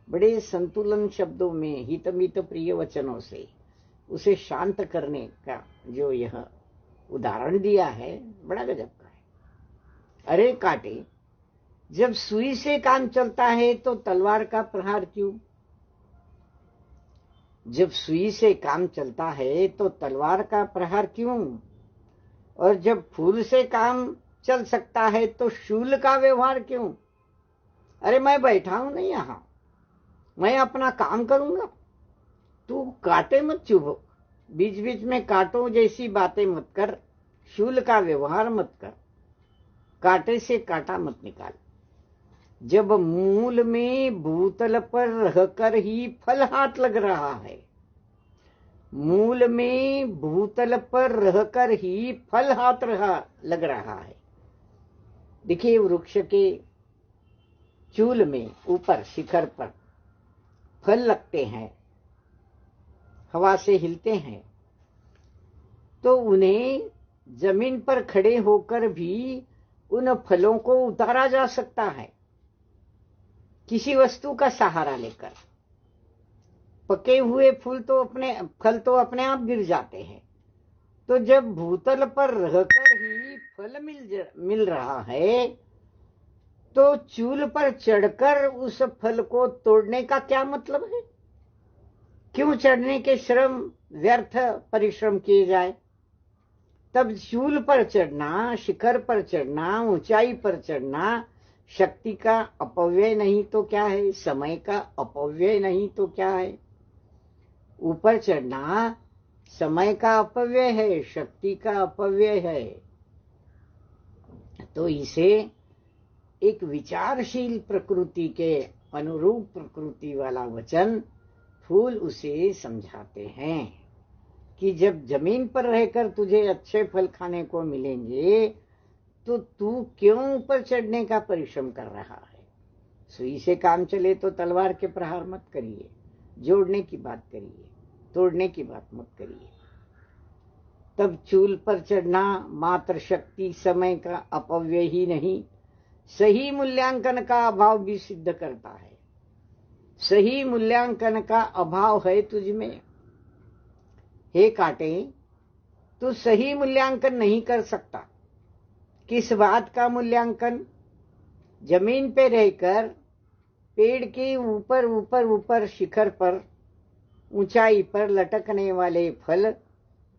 बड़े संतुलन शब्दों में, हितमित प्रिय वचनों से उसे शांत करने का जो यह उदाहरण दिया है, बड़ा गजब का है। अरे कांटे, जब सुई से काम चलता है तो तलवार का प्रहार क्यों? जब सुई से काम चलता है तो तलवार का प्रहार क्यों? और जब फूल से काम चल सकता है तो शूल का व्यवहार क्यों? अरे मैं बैठा हूं नहीं यहां, मैं अपना काम करूंगा, तू कांटे मत चुभो, बीच बीच में कांटों जैसी बातें मत कर, शूल का व्यवहार मत कर, कांटे से कांटा मत निकाल। जब मूल में भूतल पर रहकर ही फल हाथ लग रहा है, मूल में भूतल पर रहकर ही फल हाथ लग रहा है। देखिए वृक्ष के चूल में ऊपर शिखर पर फल लगते हैं, हवा से हिलते हैं, तो उन्हें जमीन पर खड़े होकर भी उन फलों को उतारा जा सकता है किसी वस्तु का सहारा लेकर। पके हुए फल तो अपने आप गिर जाते हैं। तो जब भूतल पर रहकर ही फल मिल रहा है, तो चूल पर चढ़कर उस फल को तोड़ने का क्या मतलब है? क्यों चढ़ने के श्रम व्यर्थ परिश्रम किए जाए? तब चूल पर चढ़ना, शिखर पर चढ़ना, ऊंचाई पर चढ़ना शक्ति का अपव्यय नहीं तो क्या है? समय का अपव्यय नहीं तो क्या है? ऊपर चढ़ना समय का अपव्यय है, शक्ति का अपव्यय है। तो इसे एक विचारशील प्रकृति के अनुरूप प्रकृति वाला वचन फूल उसे समझाते हैं कि जब जमीन पर रहकर तुझे अच्छे फल खाने को मिलेंगे तो तू क्यों ऊपर चढ़ने का परिश्रम कर रहा है? सुई से काम चले तो तलवार के प्रहार मत करिए, जोड़ने की बात करिए, तोड़ने की बात मत करिए। तब चूल पर चढ़ना मात्र शक्ति समय का अपव्यय ही नहीं, सही मूल्यांकन का अभाव भी सिद्ध करता है। सही मूल्यांकन का अभाव है तुझ में। हे कांटे, तू सही मूल्यांकन नहीं कर सकता। किस बात का मूल्यांकन? जमीन पे रहकर पेड़ के ऊपर ऊपर ऊपर शिखर पर ऊंचाई पर लटकने वाले फल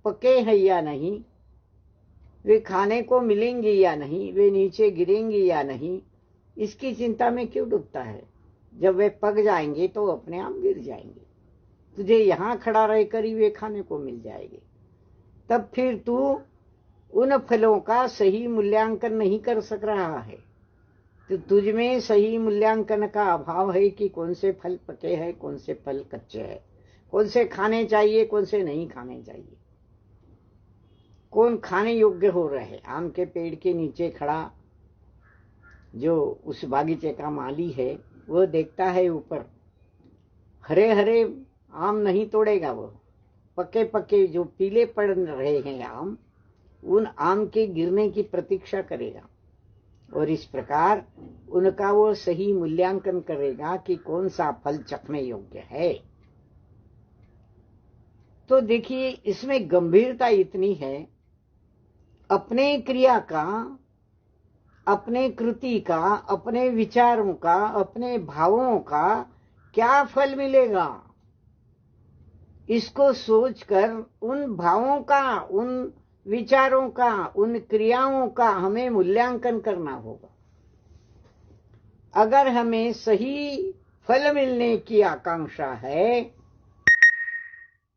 पके हैं या नहीं, वे खाने को मिलेंगे या नहीं, वे नीचे गिरेंगे या नहीं, इसकी चिंता में क्यों डूबता है? जब वे पक जाएंगे तो अपने आप गिर जाएंगे, तुझे यहां खड़ा रहकर ही वे खाने को मिल जाएंगे। तब फिर तू उन फलों का सही मूल्यांकन नहीं कर सक रहा है। तो तुझ में सही मूल्यांकन का अभाव है कि कौन से फल पके हैं, कौन से फल कच्चे हैं, कौन से खाने चाहिए, कौन से नहीं खाने चाहिए, कौन खाने योग्य हो रहे। आम के पेड़ के नीचे खड़ा जो उस बागीचे का माली है, वो देखता है ऊपर हरे हरे आम नहीं तोड़ेगा, वो पके पके जो पीले पड़ रहे हैं आम, उन आम के गिरने की प्रतीक्षा करेगा। और इस प्रकार उनका वो सही मूल्यांकन करेगा कि कौन सा फल चखने योग्य है। तो देखिए इसमें गंभीरता इतनी है, अपने क्रिया का, अपने कृति का, अपने विचारों का, अपने भावों का क्या फल मिलेगा, इसको सोचकर उन भावों का, उन विचारों का, उन क्रियाओं का हमें मूल्यांकन करना होगा। अगर हमें सही फल मिलने की आकांक्षा है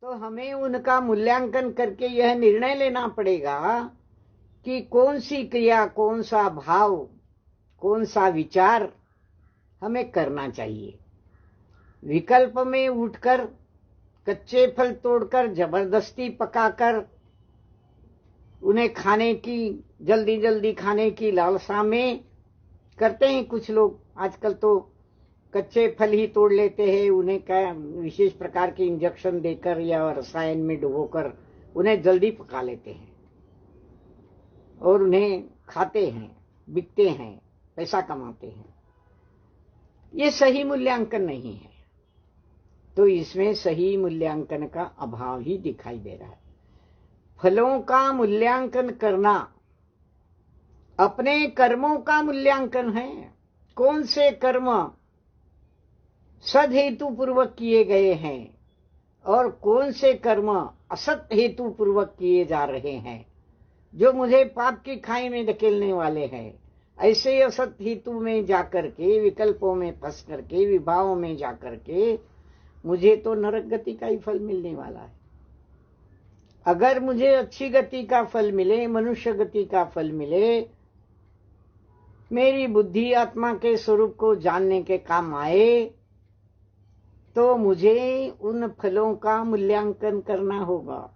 तो हमें उनका मूल्यांकन करके यह निर्णय लेना पड़ेगा कि कौन सी क्रिया, कौन सा भाव, कौन सा विचार हमें करना चाहिए। विकल्प में उठकर कच्चे फल तोड़कर जबरदस्ती पकाकर उन्हें खाने की, जल्दी जल्दी खाने की लालसा में करते हैं कुछ लोग। आजकल तो कच्चे फल ही तोड़ लेते हैं, उन्हें क्या विशेष प्रकार के इंजेक्शन देकर या रसायन में डुबोकर उन्हें जल्दी पका लेते हैं और उन्हें खाते हैं, बिकते हैं, पैसा कमाते हैं। ये सही मूल्यांकन नहीं है। तो इसमें सही मूल्यांकन का अभाव ही दिखाई दे रहा है। फलों का मूल्यांकन करना अपने कर्मों का मूल्यांकन है। कौन से कर्म सद हेतु पूर्वक किए गए हैं और कौन से कर्म असत हेतु पूर्वक किए जा रहे हैं, जो मुझे पाप की खाई में धकेलने वाले हैं। ऐसे असत हेतु में जाकर के, विकल्पों में फंस करके, विभावों में जाकर के मुझे तो नरक गति का ही फल मिलने वाला है। अगर मुझे अच्छी गति का फल मिले, मनुष्य गति का फल मिले, मेरी बुद्धि आत्मा के स्वरूप को जानने के काम आए, तो मुझे उन फलों का मूल्यांकन करना होगा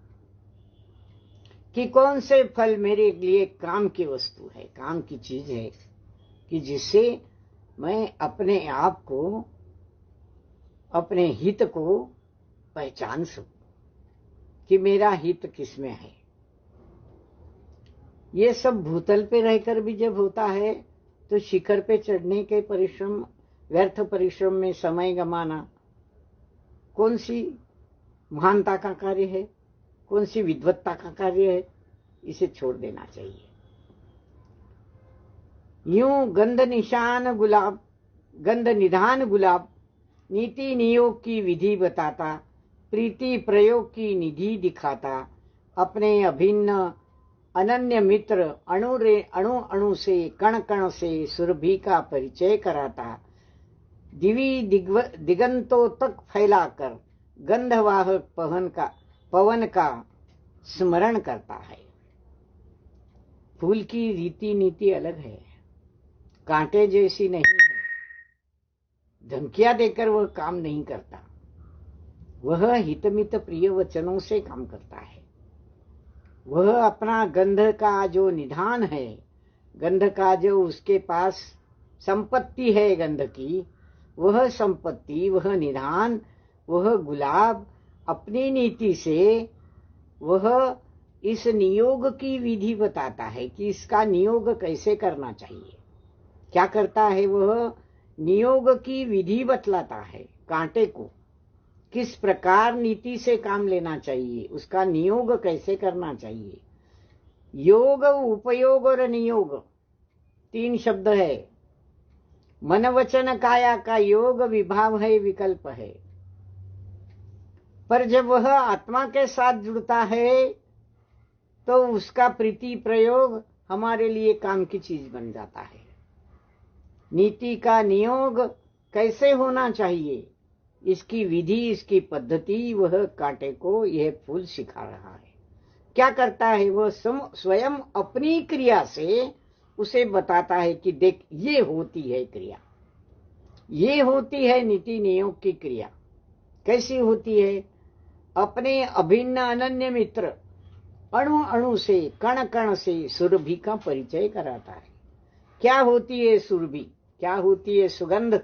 कि कौन से फल मेरे लिए काम की वस्तु है, काम की चीज है, कि जिससे मैं अपने आप को, अपने हित को पहचान सकूं कि मेरा हित किसमें है। ये सब भूतल पे रहकर भी जब होता है तो शिखर पे चढ़ने के परिश्रम, व्यर्थ परिश्रम में समय गंवाना कौन सी महानता का कार्य है, कौन सी विद्वत्ता का कार्य है। इसे छोड़ देना चाहिए। यूं गंध निधान गुलाब नीति नियोग की विधि बताता, प्रीति प्रयोग की निधि दिखाता, अपने अभिन्न अनन्य मित्र अणु अणु से, कण कण से सुरभि का परिचय कराता, दिगंतों तक फैलाकर गंधवाहक पवन का स्मरण करता है। फूल की रीति नीति अलग है, कांटे जैसी नहीं है। धमकियां देकर वह काम नहीं करता, वह हितमित प्रिय वचनों से काम करता है। वह अपना गंध का जो निधान है, गंध का जो उसके पास संपत्ति है, गंध की वह संपत्ति, वह निधान, वह गुलाब अपनी नीति से वह इस नियोग की विधि बताता है कि इसका नियोग कैसे करना चाहिए। क्या करता है? वह नियोग की विधि बतलाता है। कांटे को किस प्रकार नीति से काम लेना चाहिए, उसका नियोग कैसे करना चाहिए। योग, उपयोग और नियोग 3 शब्द है। मन वचन काया का योग विभाव है, विकल्प है। पर जब वह आत्मा के साथ जुड़ता है तो उसका प्रीति प्रयोग हमारे लिए काम की चीज बन जाता है। नीति का नियोग कैसे होना चाहिए, इसकी विधि, इसकी पद्धति वह कांटे को यह फूल सिखा रहा है। क्या करता है? वह स्वयं अपनी क्रिया से उसे बताता है कि देख, ये होती है क्रिया, ये होती है नीति नियोग की क्रिया। कैसी होती है? अपने अभिन्न अनन्य मित्र अणु अणु से, कण कण से सुरभि का परिचय कराता है। क्या होती है सुरभि? क्या होती है सुगंध?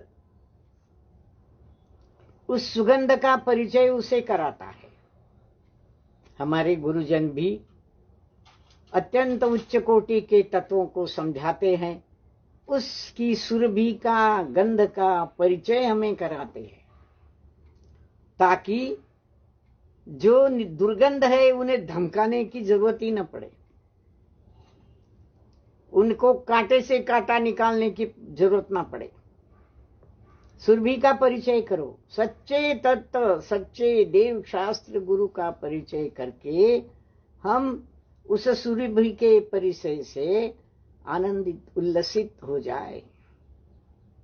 उस सुगंध का परिचय उसे कराता है। हमारे गुरुजन भी अत्यंत उच्च कोटि के तत्वों को समझाते हैं, उसकी सुरभि का, गंध का परिचय हमें कराते हैं, ताकि जो दुर्गंध है उन्हें धमकाने की जरूरत ही न पड़े, उनको कांटे से कांटा निकालने की जरूरत ना पड़े। सुरभि का परिचय करो, सच्चे तत्व, सच्चे देव शास्त्र गुरु का परिचय करके हम उस सुरभि के परिचय से आनंदित, उल्लसित हो जाए।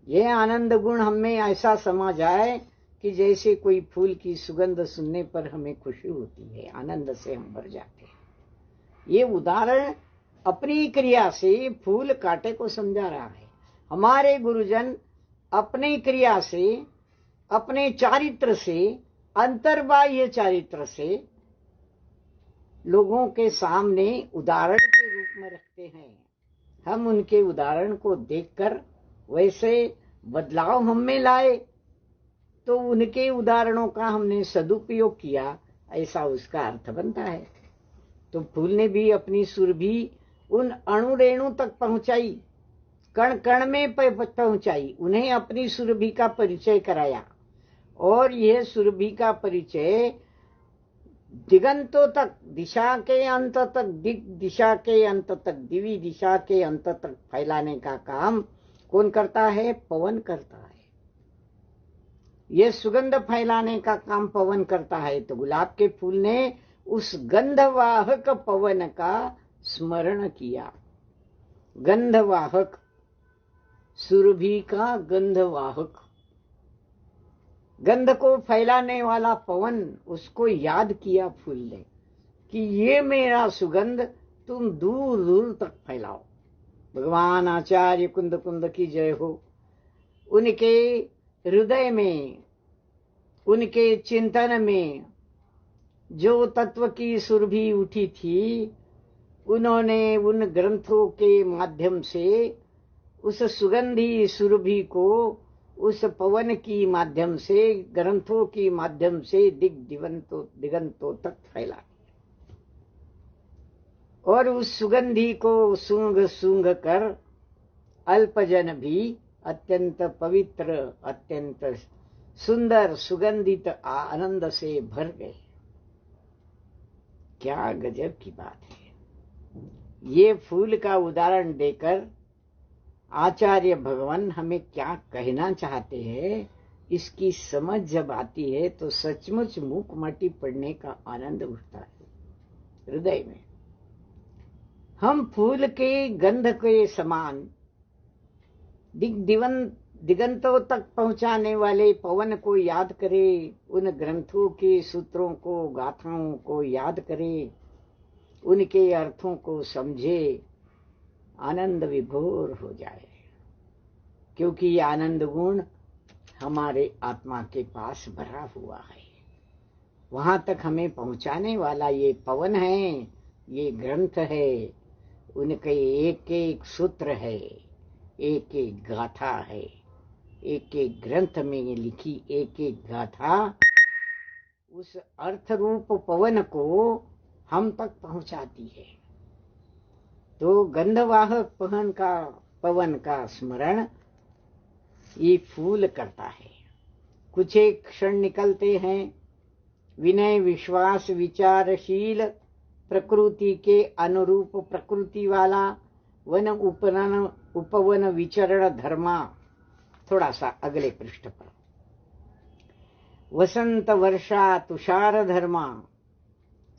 यह आनंद गुण हमें ऐसा समा जाए कि जैसे कोई फूल की सुगंध सुनने पर हमें खुशी होती है, आनंद से हम भर जाते हैं। ये उदाहरण अपनी क्रिया से फूल कांटे को समझा रहा है। हमारे गुरुजन अपनी क्रिया से, अपने चारित्र से, अंतर्बाह्य चारित्र से लोगों के सामने उदाहरण के रूप में रखते हैं। हम उनके उदाहरण को देखकर वैसे बदलाव हम में लाए तो उनके उदाहरणों का हमने सदुपयोग किया, ऐसा उसका अर्थ बनता है। तो फूल ने भी अपनी सुरभि उन अणु रेणु तक पहुंचाई, कण कण में पहुंचाई, उन्हें अपनी सुरभि का परिचय कराया। और यह सुरभि का परिचय दिगंतों तक, दिशा के अंत तक, दिशा के अंत तक, दिवी दिशा के अंत तक फैलाने का काम कौन करता है? पवन करता है। यह सुगंध फैलाने का काम पवन करता है। तो गुलाब के फूल ने उस गंधवाहक पवन का स्मरण किया। गंधवाहक, सुरभि का गंधवाहक, गंध को फैलाने वाला पवन, उसको याद किया फूल ने कि ये मेरा सुगंध तुम दूर दूर तक फैलाओ। भगवान आचार्य कुंद कुंद की जय हो। उनके हृदय में, उनके चिंतन में जो तत्व की सुरभि उठी थी, उन्होंने उन ग्रंथों के माध्यम से उस सुगंधी सुरभि को उस पवन की माध्यम से, ग्रंथों की माध्यम से दिगंतों तक फैला और उस सुगंधी को सूंघ सूंघ कर अल्पजन भी अत्यंत पवित्र, अत्यंत सुंदर, सुगंधित आनंद से भर गए। क्या गजब की बात है। ये फूल का उदाहरण देकर आचार्य भगवान हमें क्या कहना चाहते हैं, इसकी समझ जब आती है तो सचमुच मूक माटी पड़ने का आनंद उठता है हृदय में। हम फूल के गंध के समान दिगंतों तक पहुंचाने वाले पवन को याद करें, उन ग्रंथों के सूत्रों को, गाथाओं को याद करें, उनके अर्थों को समझे, आनंद विभोर हो जाए। क्योंकि आनंद गुण हमारे आत्मा के पास भरा हुआ है। वहां तक हमें पहुंचाने वाला ये पवन है, ये ग्रंथ है, उनके एक एक सूत्र है, एक एक गाथा है। एक एक ग्रंथ में लिखी एक एक गाथा उस अर्थ रूप पवन को हम तक पहुंचाती है। तो गंधवाहक पवन का स्मरण ये फूल करता है। कुछ एक क्षण निकलते हैं, विनय विश्वास विचारशील प्रकृति के अनुरूप प्रकृति वाला वन उपवन विचरण धर्मा। थोड़ा सा अगले पृष्ठ पर। वसंत वर्षा तुषार धर्मा,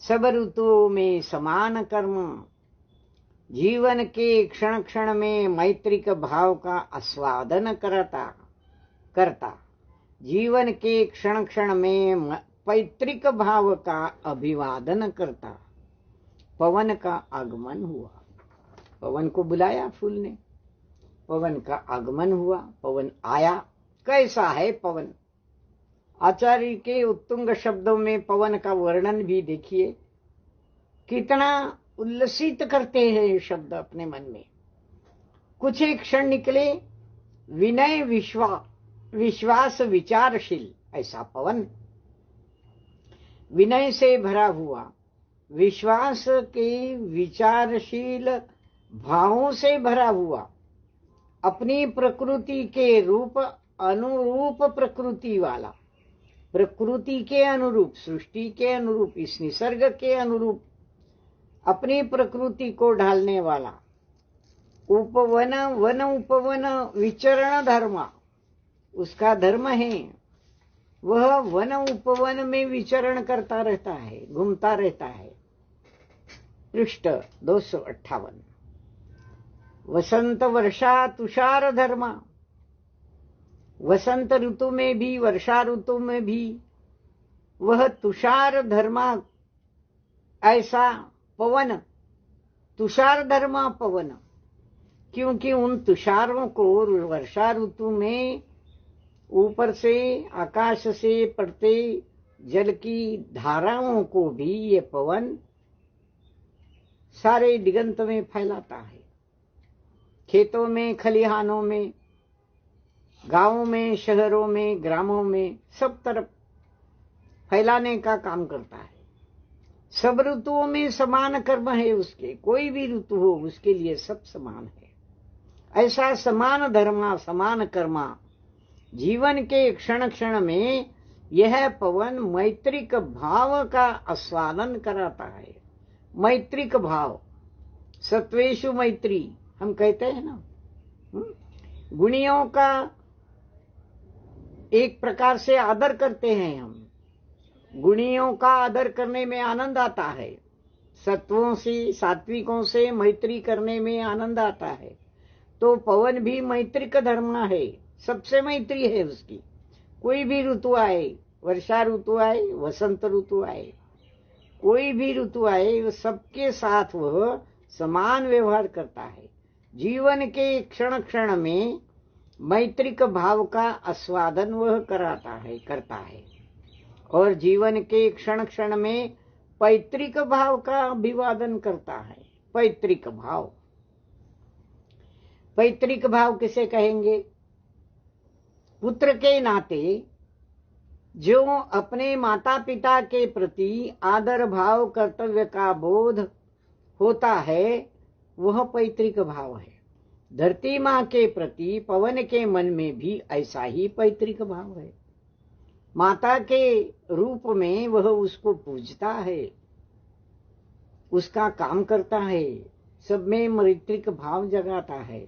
सब ऋतुओं में समान कर्म, जीवन के क्षण क्षण में मैत्रिक भाव का आस्वादन करता, जीवन के क्षण क्षण में पैतृक भाव का अभिवादन करता, पवन का आगमन हुआ। पवन को बुलाया फूल ने, पवन का आगमन हुआ, पवन आया। कैसा है पवन? आचार्य के उत्तुंग शब्दों में पवन का वर्णन भी देखिए, कितना उल्लसित करते हैं ये शब्द अपने मन में। कुछ एक क्षण निकले, विनय विश्वास विचारशील, ऐसा पवन विनय से भरा हुआ, विश्वास के विचारशील भावों से भरा हुआ, अपनी प्रकृति के रूप अनुरूप प्रकृति वाला, प्रकृति के अनुरूप, सृष्टि के अनुरूप, इस निसर्ग के अनुरूप अपनी प्रकृति को ढालने वाला, उपवन वन उपवन विचरण धर्म, उसका धर्म है। वह वन उपवन में विचरण करता रहता है, घूमता रहता है। पृष्ठ 258। वसंत वर्षा तुषार धर्मा, वसंत ऋतु में भी वर्षा ऋतु में भी वह तुषार धर्मा, ऐसा पवन, तुषार धर्मा पवन, क्योंकि उन तुषारों को वर्षा ऋतु में ऊपर से आकाश से पड़ते जल की धाराओं को भी ये पवन सारे दिगंत में फैलाता है। खेतों में, खलिहानों में, गांवों में, शहरों में, ग्रामों में, सब तरफ फैलाने का काम करता है। सब ऋतुओं में समान कर्म है उसके, कोई भी ऋतु हो उसके लिए सब समान है। ऐसा समान धर्मा समान कर्मा, जीवन के क्षण क्षण में यह पवन मैत्रिक भाव का आस्वादन कराता है। मैत्रिक भाव, सत्वेषु मैत्री हम कहते हैं ना, गुणियों का एक प्रकार से आदर करते हैं हम। गुणियों का आदर करने में आनंद आता है, सत्वों से, सात्विकों से मैत्री करने में आनंद आता है। तो पवन भी मैत्रिक धर्म है, सबसे मैत्री है उसकी। कोई भी ऋतु आए, वर्षा ऋतु आए, वसंत ऋतु आए, कोई भी ऋतु आए, वो सबके साथ वह समान व्यवहार करता है। जीवन के क्षण क्षण में मैत्रिक भाव का आस्वादन वह करता है और जीवन के क्षण क्षण में पैतृक भाव का अभिवादन करता है। पैतृक भाव, पैतृक भाव किसे कहेंगे? पुत्र के नाते जो अपने माता पिता के प्रति आदर भाव, कर्तव्य का बोध होता है, वह पैतृक भाव है। धरती माँ के प्रति पवन के मन में भी ऐसा ही पैतृक भाव है। माता के रूप में वह उसको पूजता है, उसका काम करता है, सब में मैत्रिक भाव जगाता है।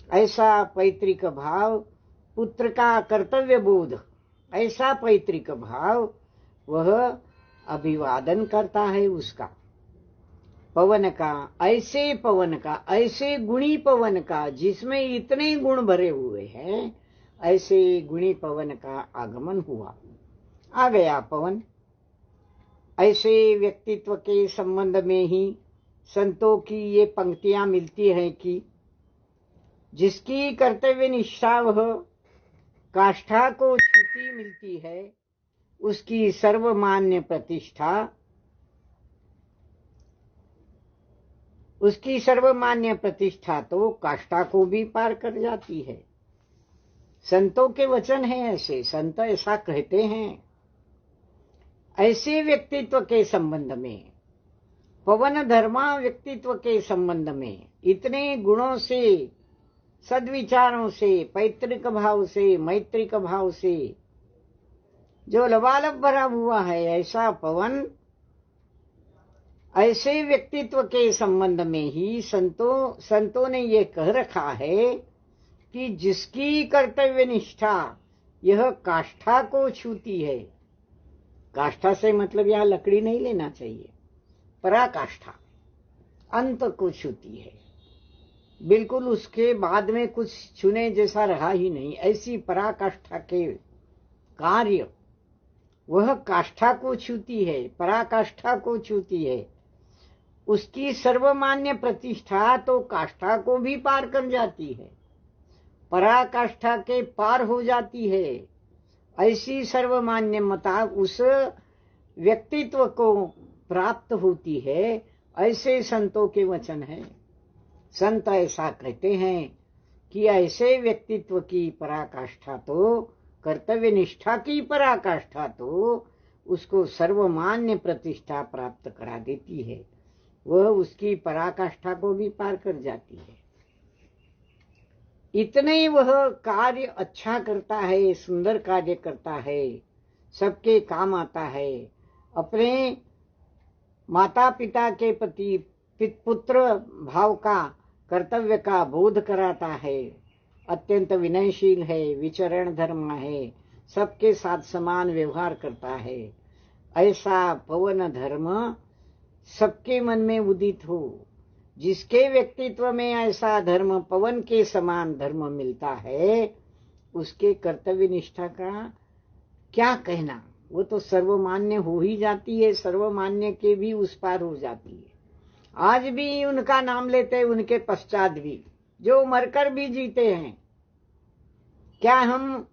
ऐसा पैतृक भाव, पुत्र का कर्तव्य बोध, ऐसा पैतृक भाव वह अभिवादन करता है उसका, पवन का, ऐसे गुणी पवन का, जिसमें इतने गुण भरे हुए हैं, ऐसे गुणी पवन का आगमन हुआ, आ गया पवन। ऐसे व्यक्तित्व के संबंध में ही संतों की ये पंक्तियां मिलती हैं कि जिसकी कर्तव्य निष्ठा वह काष्ठा को छूती मिलती है, उसकी सर्वमान्य प्रतिष्ठा, उसकी सर्वमान्य प्रतिष्ठा तो काष्ठा को भी पार कर जाती है। संतों के वचन हैं ऐसे, संत ऐसा कहते हैं। ऐसे व्यक्तित्व के संबंध में, पवन धर्मा व्यक्तित्व के संबंध में, इतने गुणों से, सद्विचारों से, पैतृक भाव से, मैत्रिक भाव से जो लबालब भरा हुआ है, ऐसा पवन, ऐसे व्यक्तित्व के संबंध में ही संतों ने ये कह रखा है कि जिसकी कर्तव्य निष्ठा यह काष्ठा को छूती है। काष्ठा से मतलब यहां लकड़ी नहीं लेना चाहिए, पराकाष्ठा, अंत को छूती है, बिल्कुल उसके बाद में कुछ छूने जैसा रहा ही नहीं, ऐसी पराकाष्ठा के कार्य वह काष्ठा को छूती है, पराकाष्ठा को छूती है। उसकी सर्वमान्य प्रतिष्ठा तो काष्ठा को भी पार कर जाती है, पराकाष्ठा के पार हो जाती है। ऐसी सर्वमान्यता उस व्यक्तित्व को प्राप्त होती है, ऐसे संतों के वचन हैं। संत ऐसा कहते हैं कि ऐसे व्यक्तित्व की पराकाष्ठा तो, कर्तव्य निष्ठा की पराकाष्ठा तो उसको सर्वमान्य प्रतिष्ठा प्राप्त करा देती है, वह उसकी पराकाष्ठा को भी पार कर जाती है। इतने वह कार्य अच्छा करता है, सुंदर कार्य करता है, सबके काम आता है, अपने माता पिता के प्रति पुत्र भाव का, कर्तव्य का बोध कराता है, अत्यंत विनयशील है, विचरण धर्म है, सबके साथ समान व्यवहार करता है। ऐसा पवन धर्म सबके मन में उदित हो। जिसके व्यक्तित्व में ऐसा धर्म, पवन के समान धर्म मिलता है, उसके कर्तव्य निष्ठा का क्या कहना, वो तो सर्वमान्य हो ही जाती है, सर्वमान्य के भी उस पार हो जाती है। आज भी उनका नाम लेते हैं, उनके पश्चात भी जो मरकर भी जीते हैं। क्या हम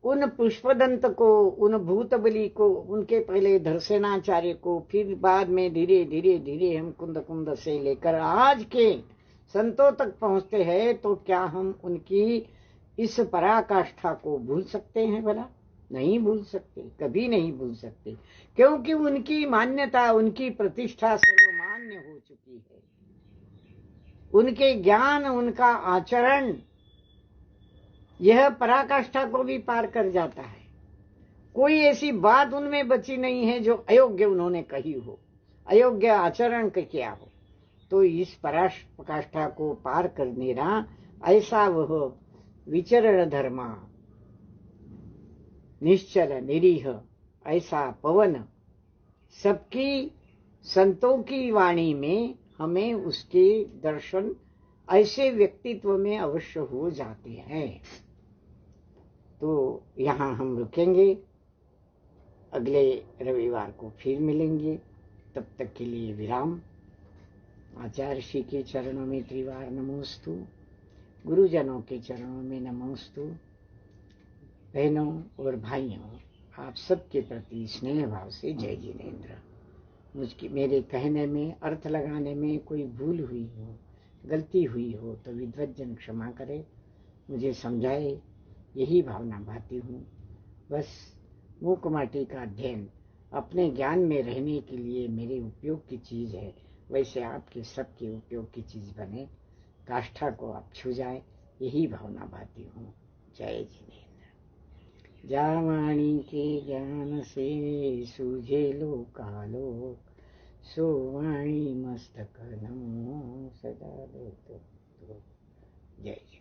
उन पुष्पदंत को, उन भूतबली को, उनके पहले धरसेनाचार्य को, फिर बाद में धीरे धीरे हम कुंद से लेकर आज के संतों तक पहुंचते हैं, तो क्या हम उनकी इस पराकाष्ठा को भूल सकते हैं? भला नहीं भूल सकते, कभी नहीं भूल सकते, क्योंकि उनकी मान्यता, उनकी प्रतिष्ठा सर्वमान्य हो चुकी है। उनके ज्ञान, उनका आचरण यह पराकाष्ठा को भी पार कर जाता है। कोई ऐसी बात उनमें बची नहीं है जो अयोग्य उन्होंने कही हो, अयोग्य आचरण किया हो। तो इस पराकाष्ठा को पार करने रहा ऐसा वह विचरण धर्मा, निश्चल निरीह, ऐसा पवन सबकी संतों की वाणी में हमें उसके दर्शन ऐसे व्यक्तित्व में अवश्य हो जाते हैं। तो यहाँ हम रुकेंगे, अगले रविवार को फिर मिलेंगे। तब तक के लिए विराम। आचार्य श्री के चरणों में त्रिवार नमोस्तु, गुरुजनों के चरणों में नमोस्तु। बहनों और भाइयों, आप सबके प्रति स्नेह भाव से जय जिनेन्द्र। मेरे कहने में, अर्थ लगाने में कोई भूल हुई हो, गलती हुई हो तो विद्वज्जन क्षमा करे, मुझे समझाए, यही भावना भाती हूँ। बस मूक माटी का अध्ययन अपने ज्ञान में रहने के लिए मेरे उपयोग की चीज़ है, वैसे आपके सबके उपयोग की चीज़ बने, काष्ठा को आप छू जाए, यही भावना भाती हूँ। जय जिनेन्द्र। जावाणी के ज्ञान से सूझे लोकालोक, सो वाणी मस्तक नमो सदा दो। जय।